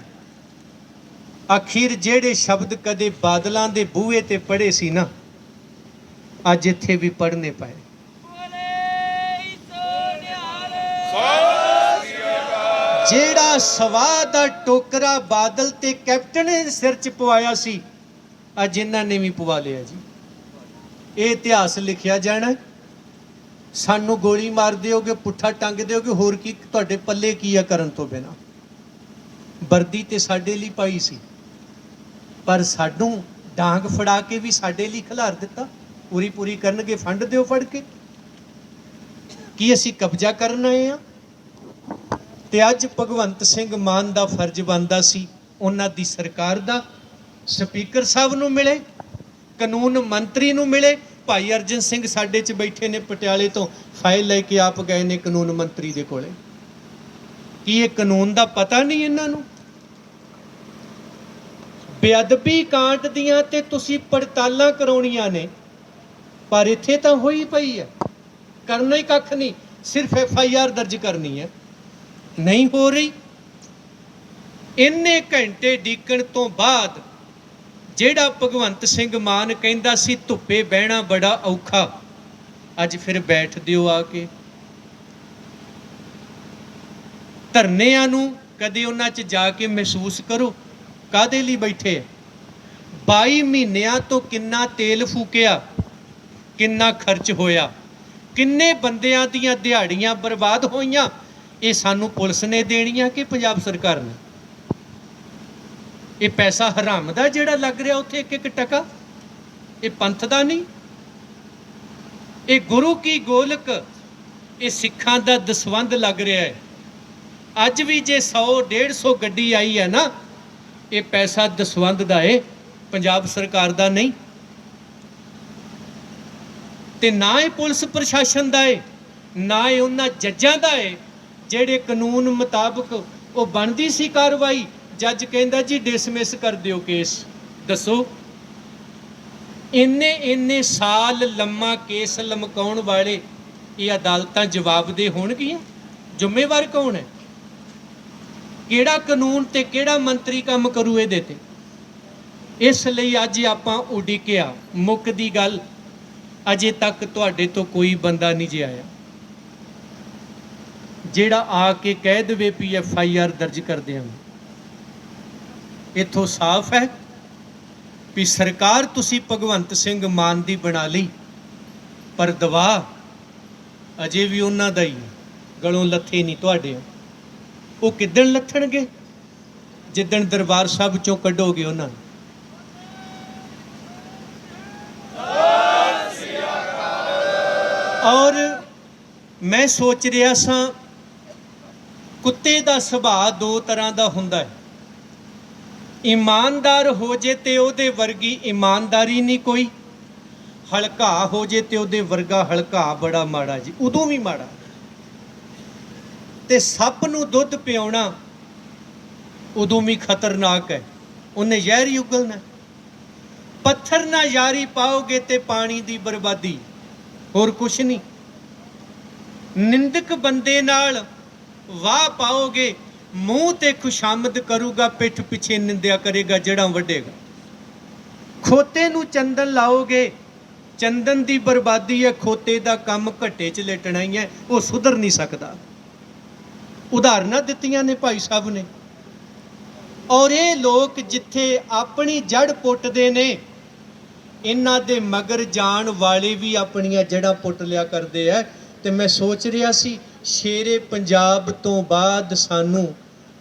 ਆਖਿਰ ਜਿਹੜੇ ਸ਼ਬਦ ਕਦੇ ਬਾਦਲਾਂ ਦੇ ਬੂਹੇ ਤੇ ਪੜ੍ਹੇ ਸੀ ਨਾ, ਅੱਜ ਇੱਥੇ ਵੀ ਪੜ੍ਹਨੇ ਪਏ। ਜਿਹੜਾ ਸਵਾਹ ਦਾ ਟੋਕਰਾ ਬਾਦਲ ਤੇ ਕੈਪਟਨ ਨੇ ਸਿਰ 'ਚ ਪਵਾਇਆ ਸੀ, ਅੱਜ ਇਹਨਾਂ ਨੇ ਵੀ ਪਵਾ ਲਿਆ ਜੀ। ਇਹ ਇਤਿਹਾਸ ਲਿਖਿਆ ਜਾਣਾ। ਸਾਨੂੰ ਗੋਲੀ ਮਾਰ ਦਿਓਗੇ, ਪੁੱਠਾ ਟੰਗ ਦਿਓਗੇ, ਹੋਰ ਕੀ ਤੁਹਾਡੇ ਪੱਲੇ ਕੀ ਆ ਕਰਨ ਤੋਂ ਬਿਨਾਂ? ਵਰਦੀ ਤੇ ਸਾਡੇ ਲਈ ਪਾਈ ਸੀ, ਪਰ ਸਾਨੂੰ ਡਾਂਗ ਫੜਾ ਕੇ ਵੀ ਸਾਡੇ ਲਈ ਖਿਲਾਰ ਦਿੱਤਾ। ਪੂਰੀ ਕਰਨਗੇ, ਫੰਡ ਦਿਓ ਫੜ ਕੇ। ਕੀ ਅਸੀਂ ਕਬਜ਼ਾ ਕਰਨ ਆਏ ਆ? ਤੇ ਅੱਜ ਭਗਵੰਤ ਸਿੰਘ ਮਾਨ ਦਾ ਫਰਜ਼ ਬਣਦਾ ਸੀ ਉਹਨਾਂ ਦੀ ਸਰਕਾਰ ਦਾ, ਸਪੀਕਰ ਸਾਹਿਬ ਨੂੰ ਮਿਲੇ, ਕਾਨੂੰਨ ਮੰਤਰੀ ਨੂੰ ਮਿਲੇ। ਭਾਈ ਅਰਜਨ ਸਿੰਘ ਸਾਡੇ 'ਚ ਬੈਠੇ ਨੇ, ਪਟਿਆਲੇ ਤੋਂ ਫਾਈਲ ਲੈ ਕੇ ਆਪ ਗਏ ਨੇ ਕਾਨੂੰਨ ਮੰਤਰੀ ਦੇ ਕੋਲੇ। ਕੀ ਇਹ ਕਾਨੂੰਨ ਦਾ ਪਤਾ ਨਹੀਂ ਇਹਨਾਂ ਨੂੰ? ਬੇਅਦਬੀ ਕਾਂਡ ਦੀਆਂ ਤੇ ਤੁਸੀਂ ਪੜਤਾਲਾਂ ਕਰਾਉਣੀਆਂ ਨੇ, ਪਰ ਇੱਥੇ ਤਾਂ ਹੋਈ ਪਈ ਹੈ, ਕਰਨਾ ਹੀ ਕੱਖ ਨਹੀਂ, ਸਿਰਫ FIR ਦਰਜ ਕਰਨੀ ਹੈ, ਨਹੀਂ ਹੋ ਰਹੀ। ਇੰਨੇ ਘੰਟੇ ਡੀਕਣ ਤੋਂ ਬਾਅਦ ਜਿਹੜਾ ਭਗਵੰਤ ਸਿੰਘ ਮਾਨ ਕਹਿੰਦਾ ਸੀ ਧੁੱਪੇ ਬਹਿਣਾ ਬੜਾ ਔਖਾ, ਅੱਜ ਫਿਰ ਬੈਠ ਦਿਓ ਆ ਕੇ। ਧਰਨਿਆਂ ਨੂੰ ਕਦੇ ਉਹਨਾਂ 'ਚ ਜਾ ਕੇ ਮਹਿਸੂਸ ਕਰੋ ਕਾਹਦੇ ਲਈ ਬੈਠੇ। 22 ਮਹੀਨਿਆਂ ਤੋਂ ਕਿੰਨਾ ਤੇਲ ਫੂਕਿਆ, ਕਿੰਨਾ ਖਰਚ ਹੋਇਆ, ਕਿੰਨੇ ਬੰਦਿਆਂ ਦੀਆਂ ਦਿਹਾੜੀਆਂ ਬਰਬਾਦ ਹੋਈਆਂ। ਇਹ ਸਾਨੂੰ ਪੁਲਿਸ ਨੇ ਦੇਣੀਆਂ ਕਿ ਪੰਜਾਬ ਸਰਕਾਰ ਨੇ? ਇਹ ਪੈਸਾ ਹਰਾਮ ਦਾ ਜਿਹੜਾ ਲੱਗ ਰਿਹਾ ਉੱਥੇ 1-1 ਟਕਾ, ਇਹ ਪੰਥ ਦਾ ਨਹੀਂ, ਇਹ ਗੁਰੂ ਕੀ ਗੋਲਕ, ਇਹ ਸਿੱਖਾਂ ਦਾ ਦਸਵੰਧ ਲੱਗ ਰਿਹਾ ਹੈ। ਅੱਜ ਵੀ ਜੇ 100-150 ਗੱਡੀ ਆਈ ਹੈ ਨਾ, ਇਹ ਪੈਸਾ ਦਸਵੰਧ ਦਾ ਹੈ, ਪੰਜਾਬ ਸਰਕਾਰ ਦਾ ਨਹੀਂ। ਤੇ ਨਾ ਇਹ ਪੁਲਿਸ ਪ੍ਰਸ਼ਾਸਨ ਦਾ ਹੈ, ਨਾ ਇਹ ਉਹਨਾਂ ਜੱਜਾਂ ਦਾ ਹੈ ਜਿਹੜੇ ਕਾਨੂੰਨ ਮੁਤਾਬਕ ਉਹ ਬਣਦੀ ਸੀ ਕਾਰਵਾਈ। ਜੱਜ ਕਹਿੰਦਾ ਜੀ ਡਿਸਮਿਸ ਕਰ ਦਿਓ ਕੇਸ। ਦੱਸੋ, ਇੰਨੇ ਸਾਲ ਲੰਮਾ ਕੇਸ ਲਮਕਾਉਣ ਵਾਲੇ ਇਹ ਅਦਾਲਤਾਂ ਜਵਾਬਦੇਹ ਹੋਣਗੀਆਂ? ਜ਼ਿੰਮੇਵਾਰ ਕੌਣ ਹੈ? ਕਿਹੜਾ ਕਾਨੂੰਨ ਤੇ ਕਿਹੜਾ ਮੰਤਰੀ ਕੰਮ ਕਰੂ ਇਹਦੇ ਤੇ? ਇਸ ਲਈ ਅੱਜ ਆਪਾਂ ਉਡੀਕਿਆ। ਮੁੱਕਦੀ ਗੱਲ, ਅਜੇ ਤੱਕ ਤੁਹਾਡੇ ਤੋਂ ਕੋਈ ਬੰਦਾ ਨਹੀਂ ਜੇ ਆਇਆ ਜਿਹੜਾ ਆ ਕੇ ਕਹਿ ਦੇਵੇ ਵੀ FIR ਦਰਜ ਕਰ ਦਿਆਂਗੇ। ਇੱਥੋਂ ਸਾਫ਼ ਹੈ ਵੀ ਸਰਕਾਰ ਤੁਸੀਂ ਭਗਵੰਤ ਸਿੰਘ ਮਾਨ ਦੀ ਬਣਾ ਲਈ, ਪਰ ਦਵਾ ਅਜੇ ਵੀ ਉਹਨਾਂ ਦਾ ਹੀ, ਗਲੋਂ ਲੱਥੇ ਨਹੀਂ ਤੁਹਾਡੇ। ਉਹ ਕਿੱਦਣ ਲੱਥਣਗੇ? ਜਿੱਦਣ ਦਰਬਾਰ ਸਾਹਿਬ ਚੋਂ ਕੱਢੋਗੇ ਉਹਨਾਂ ਨੂੰ। ਔਰ ਮੈਂ ਸੋਚ ਰਿਹਾ ਸਾਂ, ਕੁੱਤੇ ਦਾ ਸੁਭਾਅ ਦੋ ਤਰ੍ਹਾਂ ਦਾ ਹੁੰਦਾ ਹੈ। ਇਮਾਨਦਾਰ ਹੋ ਜੇ ਤੇ ਉਹਦੇ ਵਰਗੀ ਇਮਾਨਦਾਰੀ ਨਹੀਂ ਕੋਈ, ਹਲਕਾ ਹੋ ਜੇ ਤੇ ਉਹਦੇ ਵਰਗਾ ਹਲਕਾ ਬੜਾ ਮਾੜਾ ਜੀ, ਉਦੋਂ ਵੀ ਮਾੜਾ। ਤੇ ਸੱਪ ਨੂੰ ਦੁੱਧ ਪਿਆਉਣਾ ਉਦੋਂ ਵੀ ਖਤਰਨਾਕ ਹੈ, ਉਹਨੇ ਜ਼ਹਿਰ ਹੀ ਉਗਲਣਾ। ਪੱਥਰ ਨਾਲ ਯਾਰੀ ਪਾਓਗੇ ਤੇ ਪਾਣੀ ਦੀ ਬਰਬਾਦੀ, ਹੋਰ ਕੁਛ ਨਹੀਂ। ਨਿੰਦਕ ਬੰਦੇ ਨਾਲ ਵਾਹ ਪਾਓਗੇ, ਮੂੰਹ ਤੇ ਖੁਸ਼ਾਮਦ ਕਰੂਗਾ, ਪਿੱਠ ਪਿੱਛੇ ਨਿੰਦਿਆ ਕਰੇਗਾ, ਜੜਾਂ ਵੱਢੇਗਾ। ਖੋਤੇ ਨੂੰ ਚੰਦਨ ਲਾਓਗੇ, ਚੰਦਨ ਦੀ ਬਰਬਾਦੀ ਹੈ। ਖੋਤੇ ਦਾ ਕੰਮ ਘੱਟੇ 'ਚ ਲੇਟਣਾ ਹੀ ਹੈ, ਉਹ ਸੁਧਰ ਨਹੀਂ ਸਕਦਾ। ਉਦਾਹਰਨਾਂ ਦਿੱਤੀਆਂ ਨੇ ਭਾਈ ਸਾਹਿਬ ਨੇ। ਔਰ ਇਹ ਲੋਕ ਜਿੱਥੇ ਆਪਣੀ ਜੜ ਪੁੱਟਦੇ ਨੇ, ਇਹਨਾਂ ਦੇ ਮਗਰ ਜਾਣ ਵਾਲੇ ਵੀ ਆਪਣੀਆਂ ਜੜ੍ਹਾਂ ਪੁੱਟ ਲਿਆ ਕਰਦੇ ਆ। ਤੇ ਮੈਂ ਸੋਚ ਰਿਹਾ ਸੀ, ਸ਼ੇਰੇ ਪੰਜਾਬ ਤੋਂ ਬਾਅਦ ਸਾਨੂੰ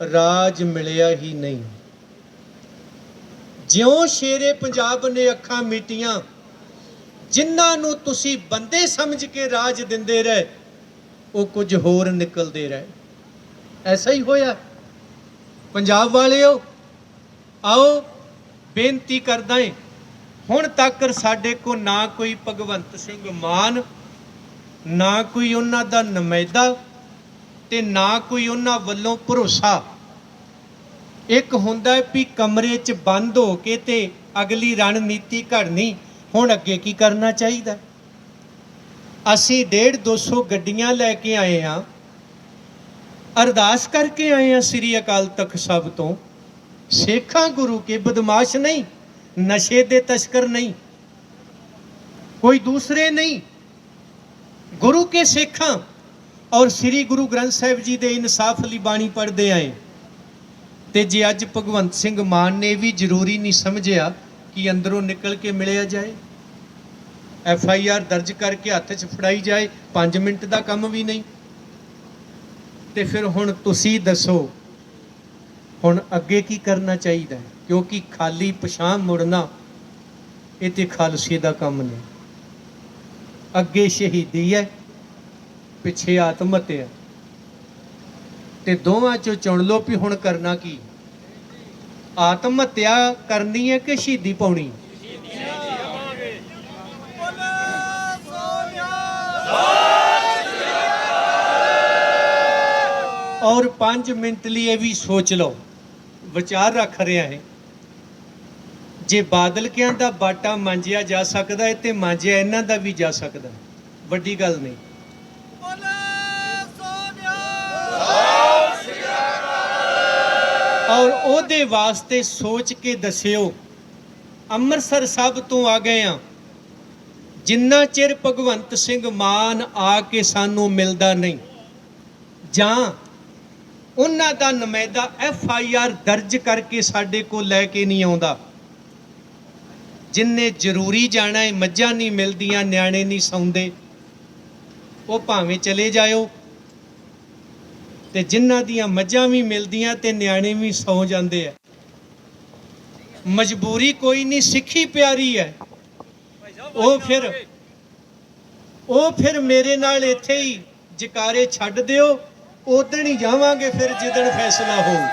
ਰਾਜ ਮਿਲਿਆ ਹੀ ਨਹੀਂ। ਜਿਉਂ ਸ਼ੇਰੇ ਪੰਜਾਬ ਨੇ ਅੱਖਾਂ ਮੀਟੀਆਂ, ਜਿਨ੍ਹਾਂ ਨੂੰ ਤੁਸੀਂ ਬੰਦੇ ਸਮਝ ਕੇ ਰਾਜ ਦਿੰਦੇ ਰਹੇ, ਉਹ ਕੁਝ ਹੋਰ ਨਿਕਲਦੇ ਰਹੇ। ਐਸਾ ਹੀ ਹੋਇਆ। ਪੰਜਾਬ ਵਾਲਿਓ, ਆਓ ਬੇਨਤੀ ਕਰਦਾ ਏ, ਹੁਣ ਤੱਕ ਸਾਡੇ ਕੋਲ ਨਾ ਕੋਈ ਭਗਵੰਤ ਸਿੰਘ ਮਾਨ, ਨਾ ਕੋਈ ਉਹਨਾਂ ਦਾ ਨੁਮਾਇੰਦਾ, ਤੇ ਨਾ ਕੋਈ ਉਹਨਾਂ ਵੱਲੋਂ ਭਰੋਸਾ। ਇੱਕ ਹੁੰਦਾ ਵੀ ਕਮਰੇ 'ਚ ਬੰਦ ਹੋ ਕੇ ਤੇ ਅਗਲੀ ਰਣਨੀਤੀ ਘੜਨੀ, ਹੁਣ ਅੱਗੇ ਕੀ ਕਰਨਾ ਚਾਹੀਦਾ। ਅਸੀਂ 150-200 ਗੱਡੀਆਂ ਲੈ ਕੇ ਆਏ ਹਾਂ, ਅਰਦਾਸ ਕਰਕੇ ਆਏ ਹਾਂ ਸ੍ਰੀ ਅਕਾਲ ਤਖਤ ਸਾਹਿਬ ਤੋਂ। ਸੇਖਾਂ ਗੁਰੂ ਕੇ ਬਦਮਾਸ਼ ਨਹੀਂ, ਨਸ਼ੇ ਦੇ ਤਸਕਰ ਨਹੀਂ, ਕੋਈ ਦੂਸਰੇ ਨਹੀਂ, ਗੁਰੂ ਕੇ ਸੇਖਾਂ। ਔਰ ਸ੍ਰੀ ਗੁਰੂ ਗ੍ਰੰਥ ਸਾਹਿਬ ਜੀ ਦੇ ਇਨਸਾਫ ਲਈ ਬਾਣੀ ਪੜ੍ਹਦੇ ਆਏ। ਤੇ ਜੇ ਅੱਜ ਭਗਵੰਤ ਸਿੰਘ ਮਾਨ ਨੇ ਵੀ ਜ਼ਰੂਰੀ ਨਹੀਂ ਸਮਝਿਆ ਕਿ ਅੰਦਰੋਂ ਨਿਕਲ ਕੇ ਮਿਲਿਆ ਜਾਏ, FIR ਦਰਜ ਕਰਕੇ ਹੱਥ 'ਚ ਫੜਾਈ ਜਾਏ, 5 ਮਿੰਟ ਦਾ ਕੰਮ ਵੀ ਨਹੀਂ। ਤੇ ਫਿਰ ਹੁਣ ਤੁਸੀਂ ਦੱਸੋ, ਹੁਣ ਅੱਗੇ ਕੀ ਕਰਨਾ ਚਾਹੀਦਾ ਹੈ? ਕਿਉਂਕਿ ਖਾਲੀ ਪਛਾਣ ਮੁੜਨਾ ਇਹ ਤੇ ਖਾਲਸੇ ਦਾ ਕੰਮ ਨਹੀਂ। ਅੱਗੇ ਸ਼ਹੀਦੀ ਹੈ, ਪਿੱਛੇ ਆਤਮ ਹੱਤਿਆ, ਤੇ ਦੋਵਾਂ ਚੋਂ ਚੁਣ ਲਓ ਵੀ ਹੁਣ ਕਰਨਾ ਕੀ। ਆਤਮ ਹੱਤਿਆ ਕਰਨੀ ਹੈ ਕਿ ਸ਼ਹੀਦੀ ਪਾਉਣੀ? ਔਰ 5 ਮਿੰਟ ਲਈ ਇਹ ਵੀ ਸੋਚ ਲਓ, ਵਿਚਾਰ ਰੱਖ ਰਿਹਾ ਹੈ। ਜੇ ਬਾਦਲ ਕਿਆਂ ਦਾ ਬਾਟਾ ਮਾਂਜਿਆ ਜਾ ਸਕਦਾ ਹੈ ਤੇ ਮਾਂਜਿਆ ਇਹਨਾਂ ਦਾ ਵੀ ਜਾ ਸਕਦਾ, ਵੱਡੀ ਗੱਲ ਨਹੀਂ। ਔਰ ਉਹਦੇ ਵਾਸਤੇ ਸੋਚ ਕੇ ਦੱਸਿਓ। ਅੰਮ੍ਰਿਤਸਰ ਸਾਹਿਬ ਤੋਂ ਆ ਗਏ ਆ, ਜਿੰਨਾ ਚਿਰ ਭਗਵੰਤ ਸਿੰਘ ਮਾਨ ਆ ਕੇ ਸਾਨੂੰ ਮਿਲਦਾ ਨਹੀਂ, ਜਾਂ ਉਹਨਾਂ ਦਾ ਨੁਮਾਇੰਦਾ FIR ਦਰਜ ਕਰਕੇ ਸਾਡੇ ਕੋਲ ਲੈ ਕੇ ਨਹੀਂ ਆਉਂਦਾ, ਜਿੰਨੇ ਜ਼ਰੂਰੀ ਜਾਣਾ ਹੈ, ਮੱਝਾਂ ਨਹੀਂ ਮਿਲਦੀਆਂ, ਨਿਆਣੇ ਨਹੀਂ ਸੌਂਦੇ, ਉਹ ਭਾਵੇਂ ਚਲੇ ਜਾਇਓ। ਤੇ ਜਿਨ੍ਹਾਂ ਦੀਆਂ ਮੱਝਾਂ ਵੀ ਮਿਲਦੀਆਂ ਤੇ ਨਿਆਣੇ ਵੀ ਸੌ ਜਾਂਦੇ ਆ, ਮਜਬੂਰੀ ਕੋਈ ਨਹੀਂ, ਸਿੱਖੀ ਪਿਆਰੀ ਹੈ। ਉਹ ਫਿਰ ਮੇਰੇ ਨਾਲ ਇੱਥੇ ਹੀ ਜਕਾਰੇ ਛੱਡ ਦਿਓ, ਉਦਣ ਹੀ ਜਾਵਾਂਗੇ ਫਿਰ ਜਿੱਦਣ ਫੈਸਲਾ ਹੋਊ।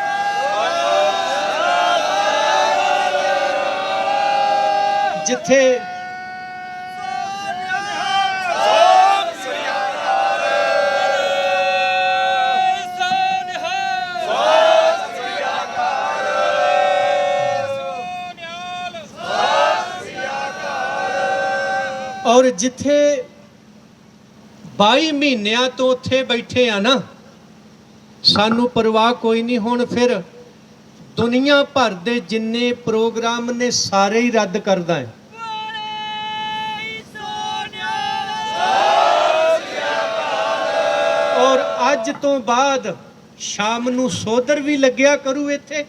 ਜਿੱਥੇ ਔਰ ਜਿੱਥੇ 22 ਮਹੀਨਿਆਂ ਤੋਂ ਉੱਥੇ ਬੈਠੇ ਆ ਨਾ, ਸਾਨੂੰ ਪਰਵਾਹ ਕੋਈ ਨਹੀਂ। ਹੁਣ ਫਿਰ ਦੁਨੀਆ ਭਰ ਦੇ ਜਿੰਨੇ ਪ੍ਰੋਗਰਾਮ ਨੇ ਸਾਰੇ ਹੀ ਰੱਦ ਕਰਦਾ ਹੈ। ਔਰ ਅੱਜ ਤੋਂ ਬਾਅਦ ਸ਼ਾਮ ਨੂੰ ਸੋਧਰ ਵੀ ਲੱਗਿਆ ਕਰੂ ਇੱਥੇ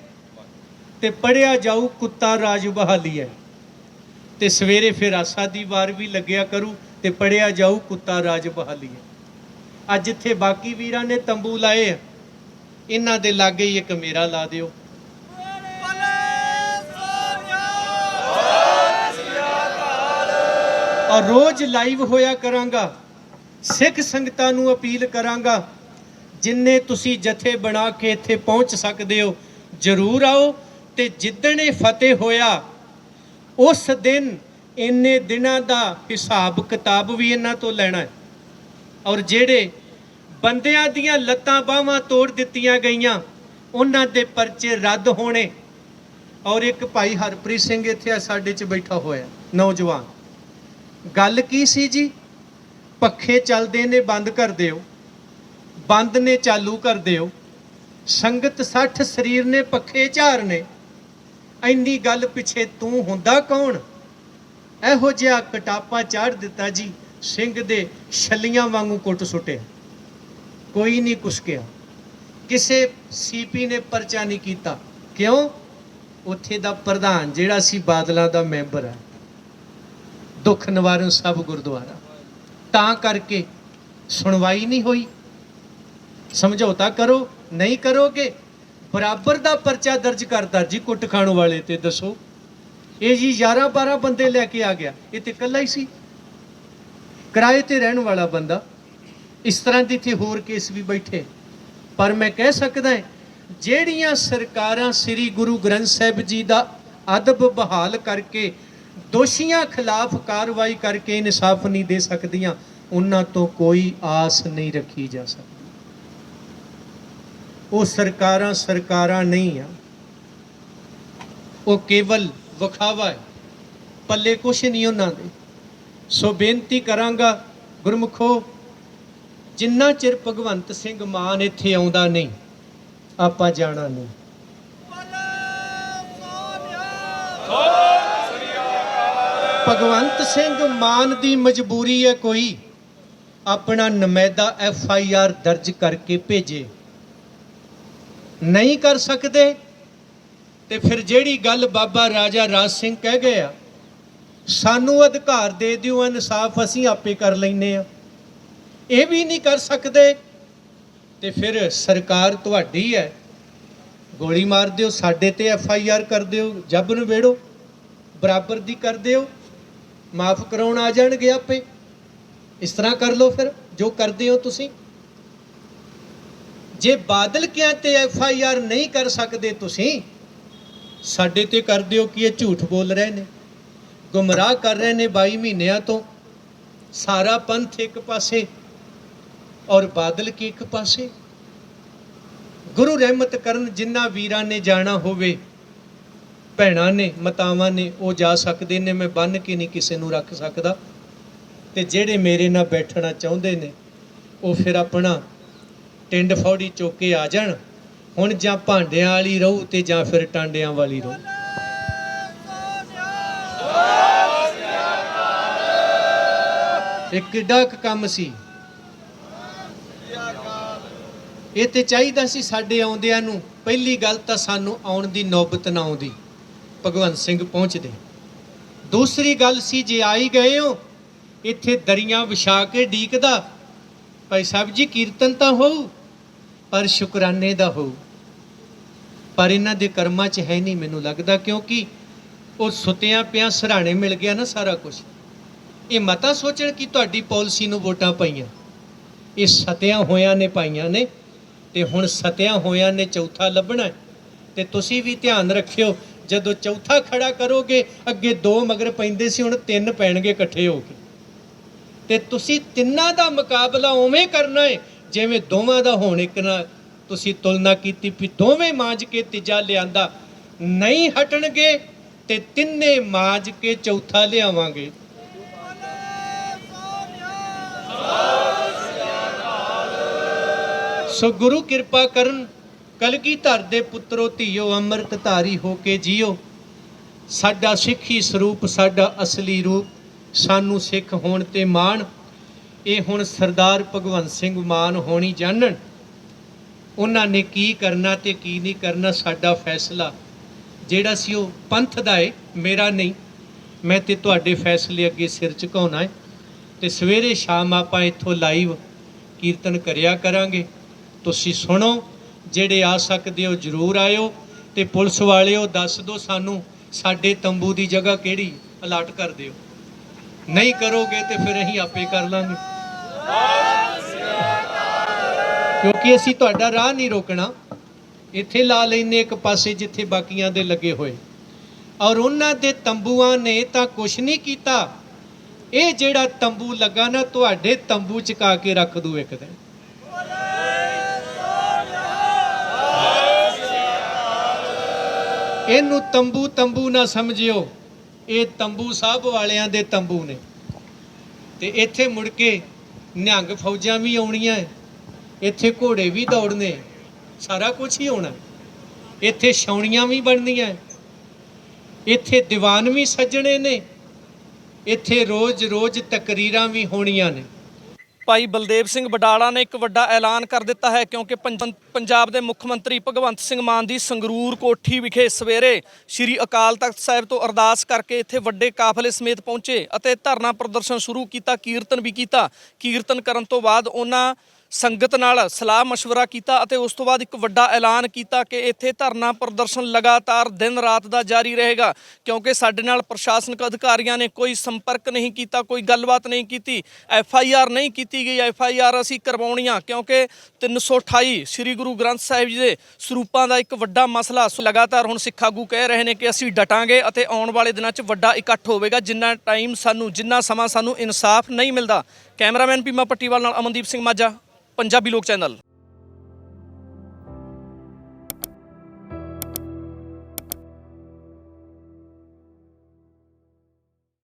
ਤੇ ਪੜਿਆ ਜਾਊ ਕੁੱਤਾ ਰਾਜ ਬਹਾਲੀ ਹੈ, ਤੇ ਸਵੇਰੇ ਫਿਰ ਆਸਾ ਦੀ ਵਾਰ ਵੀ ਲੱਗਿਆ ਕਰੂ ਤੇ ਪੜਿਆ ਜਾਊ ਕੁੱਤਾ ਰਾਜ ਬਹਾਲੀ ਹੈ। ਅੱਜ ਇੱਥੇ ਬਾਕੀ ਵੀਰਾਂ ਨੇ ਤੰਬੂ ਲਾਏ ਆ, ਇਹਨਾਂ ਦੇ ਲਾਗੇ ਹੀ ਇੱਕ ਮੇਰਾ ਲਾ ਦਿਓ। ਔਰ ਰੋਜ਼ ਲਾਈਵ ਹੋਇਆ ਕਰਾਂਗਾ। ਸਿੱਖ ਸੰਗਤਾਂ ਨੂੰ ਅਪੀਲ ਕਰਾਂਗਾ, ਜਿੰਨੇ ਤੁਸੀਂ ਜਥੇ ਬਣਾ ਕੇ ਇੱਥੇ ਪਹੁੰਚ ਸਕਦੇ ਹੋ ਜ਼ਰੂਰ ਆਓ। ਤੇ ਜਿੱਦਣ ਇਹ ਫਤਿਹ ਹੋਇਆ ਉਸ ਦਿਨ ਇੰਨੇ ਦਿਨਾਂ ਦਾ ਹਿਸਾਬ ਕਿਤਾਬ ਵੀ ਇਹਨਾਂ ਤੋਂ ਲੈਣਾ ਹੈ। ਔਰ ਜਿਹੜੇ ਬੰਦਿਆਂ ਦੀਆਂ ਲੱਤਾਂ ਬਾਹਾਂ ਤੋੜ ਦਿੱਤੀਆਂ ਗਈਆਂ ਉਹਨਾਂ ਦੇ ਪਰਚੇ ਰੱਦ ਹੋਣੇ। ਔਰ ਇੱਕ ਭਾਈ ਹਰਪ੍ਰੀਤ ਸਿੰਘ ਇੱਥੇ ਸਾਡੇ 'ਚ ਬੈਠਾ ਹੋਇਆ ਨੌਜਵਾਨ, ਗੱਲ ਕੀ ਸੀ ਜੀ? ਪੱਖੇ ਚੱਲਦੇ ਨੇ ਬੰਦ ਕਰ ਦਿਓ, ਬੰਦ ਨੇ ਚਾਲੂ ਕਰ ਦਿਓ, ਸੰਗਤ 60 ਸਰੀਰ ਨੇ ਪੱਖੇ ਝਾਰ ਨੇ, ਇੰਨੀ ਗੱਲ ਪਿੱਛੇ ਤੂੰ ਹੁੰਦਾ ਕੌਣ? ਇਹੋ ਜਿਹਾ ਕਟਾਪਾ ਚਾੜ ਦਿੱਤਾ ਜੀ, ਸਿੰਘ ਦੇ ਛੱਲੀਆਂ ਵਾਂਗੂ ਕੁੱਟ ਸੁੱਟੇ, ਕੋਈ ਨਹੀਂ ਕੁਸਕਿਆ, ਕਿਸੇ ਸੀਪੀ ਨੇ ਪਰਚਾ ਨਹੀਂ ਕੀਤਾ। ਕਿਉਂ? ਉੱਥੇ ਦਾ ਪ੍ਰਧਾਨ ਜਿਹੜਾ ਸੀ ਬਾਦਲਾਂ ਦਾ ਮੈਂਬਰ ਹੈ, ਦੁੱਖ ਨਿਵਾਰਨ ਸਭ ਗੁਰਦੁਆਰਾ, ਤਾਂ ਕਰਕੇ ਸੁਣਵਾਈ ਨਹੀਂ ਹੋਈ। ਸਮਝੌਤਾ ਕਰੋ, ਨਹੀਂ ਕਰੋਗੇ ਬਰਾਬਰ ਦਾ ਪਰਚਾ ਦਰਜ ਕਰਦਾ ਜੀ ਕੁੱਟ ਖਾਣ ਵਾਲੇ ਤੇ। ਦੱਸੋ ਇਹ ਜੀ 11-12 ਬੰਦੇ ਲੈ ਕੇ ਆ ਗਿਆ, ਇਹ ਤੇ ਇਕੱਲਾ ਹੀ ਸੀ, ਕਿਰਾਏ ਤੇ ਰਹਿਣ ਵਾਲਾ ਬੰਦਾ। ਇਸ ਤਰ੍ਹਾਂ ਦੇ ਇੱਥੇ ਹੋਰ ਕੇਸ ਵੀ ਬੈਠੇ। ਪਰ ਮੈਂ ਕਹਿ ਸਕਦਾ ਜਿਹੜੀਆਂ ਸਰਕਾਰਾਂ ਸ੍ਰੀ ਗੁਰੂ ਗ੍ਰੰਥ ਸਾਹਿਬ ਜੀ ਦਾ ਅਦਬ ਬਹਾਲ ਕਰਕੇ ਦੋਸ਼ੀਆਂ ਖਿਲਾਫ ਕਾਰਵਾਈ ਕਰਕੇ ਇਨਸਾਫ ਨਹੀਂ ਦੇ ਸਕਦੀਆਂ, ਉਹਨਾਂ ਤੋਂ ਕੋਈ ਆਸ ਨਹੀਂ ਰੱਖੀ ਜਾ ਸਕਦੀ। ਉਹ ਸਰਕਾਰਾਂ ਨਹੀਂ ਆ, ਉਹ ਕੇਵਲ ਵਿਖਾਵਾ ਹੈ, ਪੱਲੇ ਕੁਛ ਨਹੀਂ ਉਹਨਾਂ ਦੇ। ਸੋ ਬੇਨਤੀ ਕਰਾਂਗਾ ਗੁਰਮੁਖੋ, ਜਿੰਨਾ ਚਿਰ ਭਗਵੰਤ ਸਿੰਘ ਮਾਨ ਇੱਥੇ ਆਉਂਦਾ ਨਹੀਂ ਆਪਾਂ ਜਾਣਾ ਨਹੀਂ। ਭਗਵੰਤ ਸਿੰਘ ਮਾਨ ਦੀ ਮਜਬੂਰੀ ਹੈ ਕੋਈ ਆਪਣਾ ਨੁਮਾਇੰਦਾ FIR ਦਰਜ ਕਰਕੇ ਭੇਜੇ, ਨਹੀਂ ਕਰ ਸਕਦੇ ਤੇ ਫਿਰ ਜਿਹੜੀ ਗੱਲ ਬਾਬਾ ਰਾਜਾ ਰਾਜ ਸਿੰਘ ਕਹਿ ਗਏ ਆ, ਸਾਨੂੰ ਅਧਿਕਾਰ ਦੇ ਦਿਓ, ਇਨਸਾਫ ਅਸੀਂ ਆਪੇ ਕਰ ਲੈਨੇ ਆ, ਇਹ ਵੀ ਨਹੀਂ ਕਰ ਸਕਦੇ ਤੇ ਫਿਰ ਸਰਕਾਰ ਤੁਹਾਡੀ ਹੈ, ਗੋਲੀ ਮਾਰ ਦਿਓ, ਸਾਡੇ ਤੇ FIR ਕਰ ਦਿਓ, ਜੱਬ ਨਿਬੇੜੋ, ਬਰਾਬਰ ਦੀ ਕਰ ਦਿਓ, ਮਾਫ ਕਰਾਉਣ ਆ ਜਾਣਗੇ ਆਪੇ। ਇਸ ਤਰ੍ਹਾਂ ਕਰ ਲਓ ਫਿਰ ਜੋ ਕਰਦੇ ਹੋ ਤੁਸੀਂ। ਜੇ ਬਾਦਲ ਕਿਆਂ ਤੇ FIR ਨਹੀਂ ਕਰ ਸਕਦੇ ਤੁਸੀਂ, ਸਾਡੇ ਤੇ ਕਰ ਦਿਓ ਕਿ ਇਹ ਝੂਠ ਬੋਲ ਰਹੇ ਨੇ, ਗੁੰਮਰਾਹ ਕਰ ਰਹੇ ਨੇ 22 ਮਹੀਨਿਆਂ ਤੋਂ, ਸਾਰਾ ਪੰਥ ਇੱਕ ਪਾਸੇ ਔਰ ਬਾਦਲ ਕੀ ਇੱਕ ਪਾਸੇ। ਗੁਰੂ ਰਹਿਮਤ ਕਰਨ, ਜਿਨ੍ਹਾਂ ਵੀਰਾਂ ਨੇ ਜਾਣਾ ਹੋਵੇ, ਭੈਣਾਂ ਨੇ ਮਾਤਾਵਾਂ ਨੇ, ਉਹ ਜਾ ਸਕਦੇ ਨੇ, ਮੈਂ ਬੰਨ ਕੇ ਨਹੀਂ ਕਿਸੇ ਨੂੰ ਰੱਖ ਸਕਦਾ। ਤੇ ਜਿਹੜੇ ਮੇਰੇ ਨਾਲ ਬੈਠਣਾ ਚਾਹੁੰਦੇ ਨੇ ਉਹ ਫਿਰ ਆਪਣਾ ਟਿੰਡ ਫੌੜੀ ਚੁੱਕ ਕੇ ਆ ਜਾਣ। ਹੁਣ ਜਾਂ ਭਾਂਡਿਆਂ ਵਾਲੀ ਰਹੂ ਤੇ ਜਾਂ ਫਿਰ ਟਾਂਡਿਆਂ ਵਾਲੀ ਰਹੂ। ਇਹ ਕਿੱਡਾ ਕੁ ਕੰਮ ਸੀ, ਇਹ ਤੇ ਚਾਹੀਦਾ ਸੀ ਸਾਡੇ ਆਉਂਦਿਆਂ ਨੂੰ। ਪਹਿਲੀ ਗੱਲ ਤਾਂ ਸਾਨੂੰ ਆਉਣ ਦੀ ਨੌਬਤ ਨਾ ਆਉਂਦੀ, ਭਗਵੰਤ ਸਿੰਘ ਪਹੁੰਚਦੇ। ਦੂਸਰੀ ਗੱਲ ਸੀ ਜੇ ਆਈ ਗਏ ਹੋ ਇੱਥੇ ਦਰੀਆਂ ਵਿਛਾ ਕੇ ਡੀਕਦਾ, ਭਾਈ ਸਾਹਿਬ ਜੀ ਕੀਰਤਨ ਤਾਂ ਹੋਊ ਪਰ ਸ਼ੁਕਰਾਨੇ ਦਾ ਹੋਊ, ਪਰ ਇਹਨਾਂ ਦੇ ਕਰਮਾਂ 'ਚ ਹੈ ਨਹੀਂ ਮੈਨੂੰ ਲੱਗਦਾ, ਕਿਉਂਕਿ ਉਹ ਸੁੱਤਿਆਂ ਪਿਆਂ ਸਰਾਣੇ ਮਿਲ ਗਿਆ ਨਾ ਸਾਰਾ ਕੁਝ। ਇਹ ਮਤਾ ਸੋਚਣ ਕਿ ਤੁਹਾਡੀ ਪਾਲਿਸੀ ਨੂੰ ਵੋਟਾਂ ਪਾਈਆਂ, ਇਹ ਸਤਿਆਂ ਹੋਇਆਂ ਨੇ ਪਾਈਆਂ ਨੇ, ਤੇ ਹੁਣ ਸਤਿਆਂ ਹੋਇਆਂ ਨੇ ਚੌਥਾ ਲੱਭਣਾ। ਤੇ ਤੁਸੀਂ ਵੀ ਧਿਆਨ ਰੱਖਿਓ, ਜਦੋਂ ਚੌਥਾ ਖੜਾ ਕਰੋਗੇ, ਅੱਗੇ 2 ਮਗਰ ਪੈਂਦੇ ਸੀ, ਹੁਣ 3 ਪੈਣਗੇ ਇਕੱਠੇ ਹੋ ਕੇ, ਤੇ ਤੁਸੀਂ ਤਿੰਨਾਂ ਦਾ ਮੁਕਾਬਲਾ ਉਵੇਂ ਕਰਨਾ ਹੈ ਜਿਵੇਂ ਦੋਵਾਂ ਦਾ ਹੁਣ ਇੱਕ ਨਾਲ ਤੁਸੀਂ ਤੁਲਨਾ ਕੀਤੀ ਵੀ ਦੋਵੇਂ ਮਾਂਜ ਕੇ ਤੀਜਾ ਲਿਆਂਦਾ। ਨਹੀਂ ਹਟਣਗੇ ਤੇ ਤਿੰਨੇ ਮਾਂਜ ਕੇ ਚੌਥਾ ਲਿਆਵਾਂਗੇ। ਸੋ ਗੁਰੂ ਕਿਰਪਾ ਕਰਨ, ਕਲਗੀਧਰ ਦੇ ਪੁੱਤਰੋ ਧੀਓ ਅੰਮ੍ਰਿਤ ਧਾਰੀ ਹੋ ਕੇ ਜੀਓ। ਸਾਡਾ ਸਿੱਖੀ ਸਰੂਪ ਸਾਡਾ ਅਸਲੀ ਰੂਪ, ਸਾਨੂੰ ਸਿੱਖ ਹੋਣ ਤੇ ਮਾਣ। ਇਹ ਹੁਣ ਸਰਦਾਰ ਭਗਵੰਤ ਸਿੰਘ ਮਾਨ ਹੋਣੀ ਜਾਣਨ, ਉਹਨਾਂ ਨੇ ਕੀ ਕਰਨਾ ਤੇ ਕੀ ਨਹੀਂ ਕਰਨਾ। ਸਾਡਾ ਫੈਸਲਾ ਜਿਹੜਾ ਸੀ ਉਹ ਪੰਥ ਦਾ ਹੈ, ਮੇਰਾ ਨਹੀਂ। ਮੈਂ ਤੇ ਤੁਹਾਡੇ ਫੈਸਲੇ ਅੱਗੇ ਸਿਰ ਝੁਕਾਉਣਾ ਹੈ। ਤੇ ਸਵੇਰੇ ਸ਼ਾਮ ਆਪਾਂ ਇੱਥੋਂ ਲਾਈਵ ਕੀਰਤਨ ਕਰਿਆ ਕਰਾਂਗੇ, ਤੁਸੀਂ ਸੁਣੋ। ਜਿਹੜੇ ਆ ਸਕਦੇ ਹੋ ਜ਼ਰੂਰ ਆਇਓ। ਤੇ ਪੁਲਿਸ ਵਾਲਿਓ ਦੱਸ ਦਿਓ ਸਾਨੂੰ ਸਾਡੇ ਤੰਬੂ ਦੀ ਜਗ੍ਹਾ ਕਿਹੜੀ, ਅਲਾਟ ਕਰ ਦਿਓ। ਨਹੀਂ ਕਰੋਗੇ ਤੇ ਫਿਰ ਅਸੀਂ ਆਪੇ ਕਰ ਲਾਂਗੇ, ਕਿਉਂਕਿ ਅਸੀਂ ਤੁਹਾਡਾ ਰਾਹ ਨਹੀਂ ਰੋਕਣਾ। ਇੱਥੇ ਲਾ ਲੈਨੇ ਇੱਕ ਪਾਸੇ ਜਿੱਥੇ ਬਾਕੀਆਂ ਦੇ ਲੱਗੇ ਹੋਏ। ਔਰ ਉਹਨਾਂ ਦੇ ਤੰਬੂਆਂ ਨੇ ਤਾਂ ਕੁਛ ਨਹੀਂ ਕੀਤਾ। ਇਹ ਜਿਹੜਾ ਤੰਬੂ ਲੱਗਾ ਨਾ, ਤੁਹਾਡੇ ਤੰਬੂ ਚਕਾ ਕੇ ਰੱਖ ਦੂ ਇੱਕ ਦਿਨ। ਇਹਨੂੰ ਤੰਬੂ ਤੰਬੂ ਨਾ ਸਮਝਿਓ, ਇਹ ਤੰਬੂ ਸਾਹਿਬ ਵਾਲਿਆਂ ਦੇ ਤੰਬੂ ਨੇ। ਤੇ ਇੱਥੇ ਮੁੜ ਕੇ ਨਿਹੰਗ ਫੌਜਾਂ ਵੀ ਆਉਣੀਆਂ, ਇੱਥੇ ਘੋੜੇ ਵੀ ਦੌੜਨੇ, ਸਾਰਾ ਕੁਝ ਹੀ ਹੋਣਾ। ਇੱਥੇ ਛਾਉਣੀਆਂ ਵੀ ਬਣਨੀਆਂ, ਇੱਥੇ ਦੀਵਾਨ ਵੀ ਸੱਜਣੇ ਨੇ, ਇੱਥੇ ਰੋਜ਼-ਰੋਜ਼ ਤਕਰੀਰਾਂ ਵੀ ਹੋਣੀਆਂ ਨੇ। ਭਾਈ ਬਲਦੇਵ ਸਿੰਘ ਵਡਾਲਾ ਨੇ ਇੱਕ ਵੱਡਾ ਐਲਾਨ ਕਰ ਦਿੱਤਾ ਹੈ, ਕਿਉਂਕਿ ਪੰਜਾਬ ਦੇ ਮੁੱਖ ਮੰਤਰੀ ਭਗਵੰਤ ਸਿੰਘ ਮਾਨ ਦੀ ਸੰਗਰੂਰ ਕੋਠੀ ਵਿਖੇ ਸਵੇਰੇ ਸ੍ਰੀ ਅਕਾਲ ਤਖਤ ਸਾਹਿਬ ਤੋਂ ਅਰਦਾਸ ਕਰਕੇ ਇੱਥੇ ਵੱਡੇ ਕਾਫਲੇ ਸਮੇਤ ਪਹੁੰਚੇ ਅਤੇ ਧਰਨਾ ਪ੍ਰਦਰਸ਼ਨ ਸ਼ੁਰੂ ਕੀਤਾ, ਕੀਰਤਨ ਵੀ ਕੀਤਾ। ਕੀਰਤਨ ਕਰਨ ਤੋਂ ਬਾਅਦ ਉਹਨਾਂ ਸੰਗਤ ਨਾਲ ਸਲਾਹ ਮਸ਼ਵਰਾ ਕੀਤਾ ਅਤੇ ਉਸ ਤੋਂ ਬਾਅਦ ਇੱਕ ਵੱਡਾ ਐਲਾਨ ਕੀਤਾ ਕਿ ਇੱਥੇ ਧਰਨਾ ਪ੍ਰਦਰਸ਼ਨ ਲਗਾਤਾਰ ਦਿਨ ਰਾਤ ਦਾ ਜਾਰੀ ਰਹੇਗਾ, ਕਿਉਂਕਿ ਸਾਡੇ ਨਾਲ ਪ੍ਰਸ਼ਾਸਨਿਕ ਅਧਿਕਾਰੀਆਂ ਨੇ ਕੋਈ ਸੰਪਰਕ ਨਹੀਂ ਕੀਤਾ, ਕੋਈ ਗੱਲਬਾਤ ਨਹੀਂ ਕੀਤੀ। FIR ਨਹੀਂ ਕੀਤੀ ਗਈ। FIR ਅਸੀਂ ਕਰਵਾਉਣੀਆਂ, ਕਿਉਂਕਿ 328 ਸ੍ਰੀ ਗੁਰੂ ਗ੍ਰੰਥ ਸਾਹਿਬ ਜੀ ਦੇ ਸਰੂਪਾਂ ਦਾ ਇੱਕ ਵੱਡਾ ਮਸਲਾ। ਲਗਾਤਾਰ ਹੁਣ ਸਿੱਖ ਆਗੂ ਕਹਿ ਰਹੇ ਨੇ ਕਿ ਅਸੀਂ ਡਟਾਂਗੇ ਅਤੇ ਆਉਣ ਵਾਲੇ ਦਿਨਾਂ 'ਚ ਵੱਡਾ ਇਕੱਠ ਹੋਵੇਗਾ। ਜਿੰਨਾ ਸਮਾਂ ਸਾਨੂੰ ਇਨਸਾਫ ਨਹੀਂ ਮਿਲਦਾ। ਕੈਮਰਾਮੈਨ ਭੀਮਾ ਪੱਟੀਵਾਲ ਨਾਲ ਅਮਨਦੀਪ ਸਿੰਘ ਮਾਝਾ, ਪੰਜਾਬੀ ਲੋਕ ਚੈਨਲ।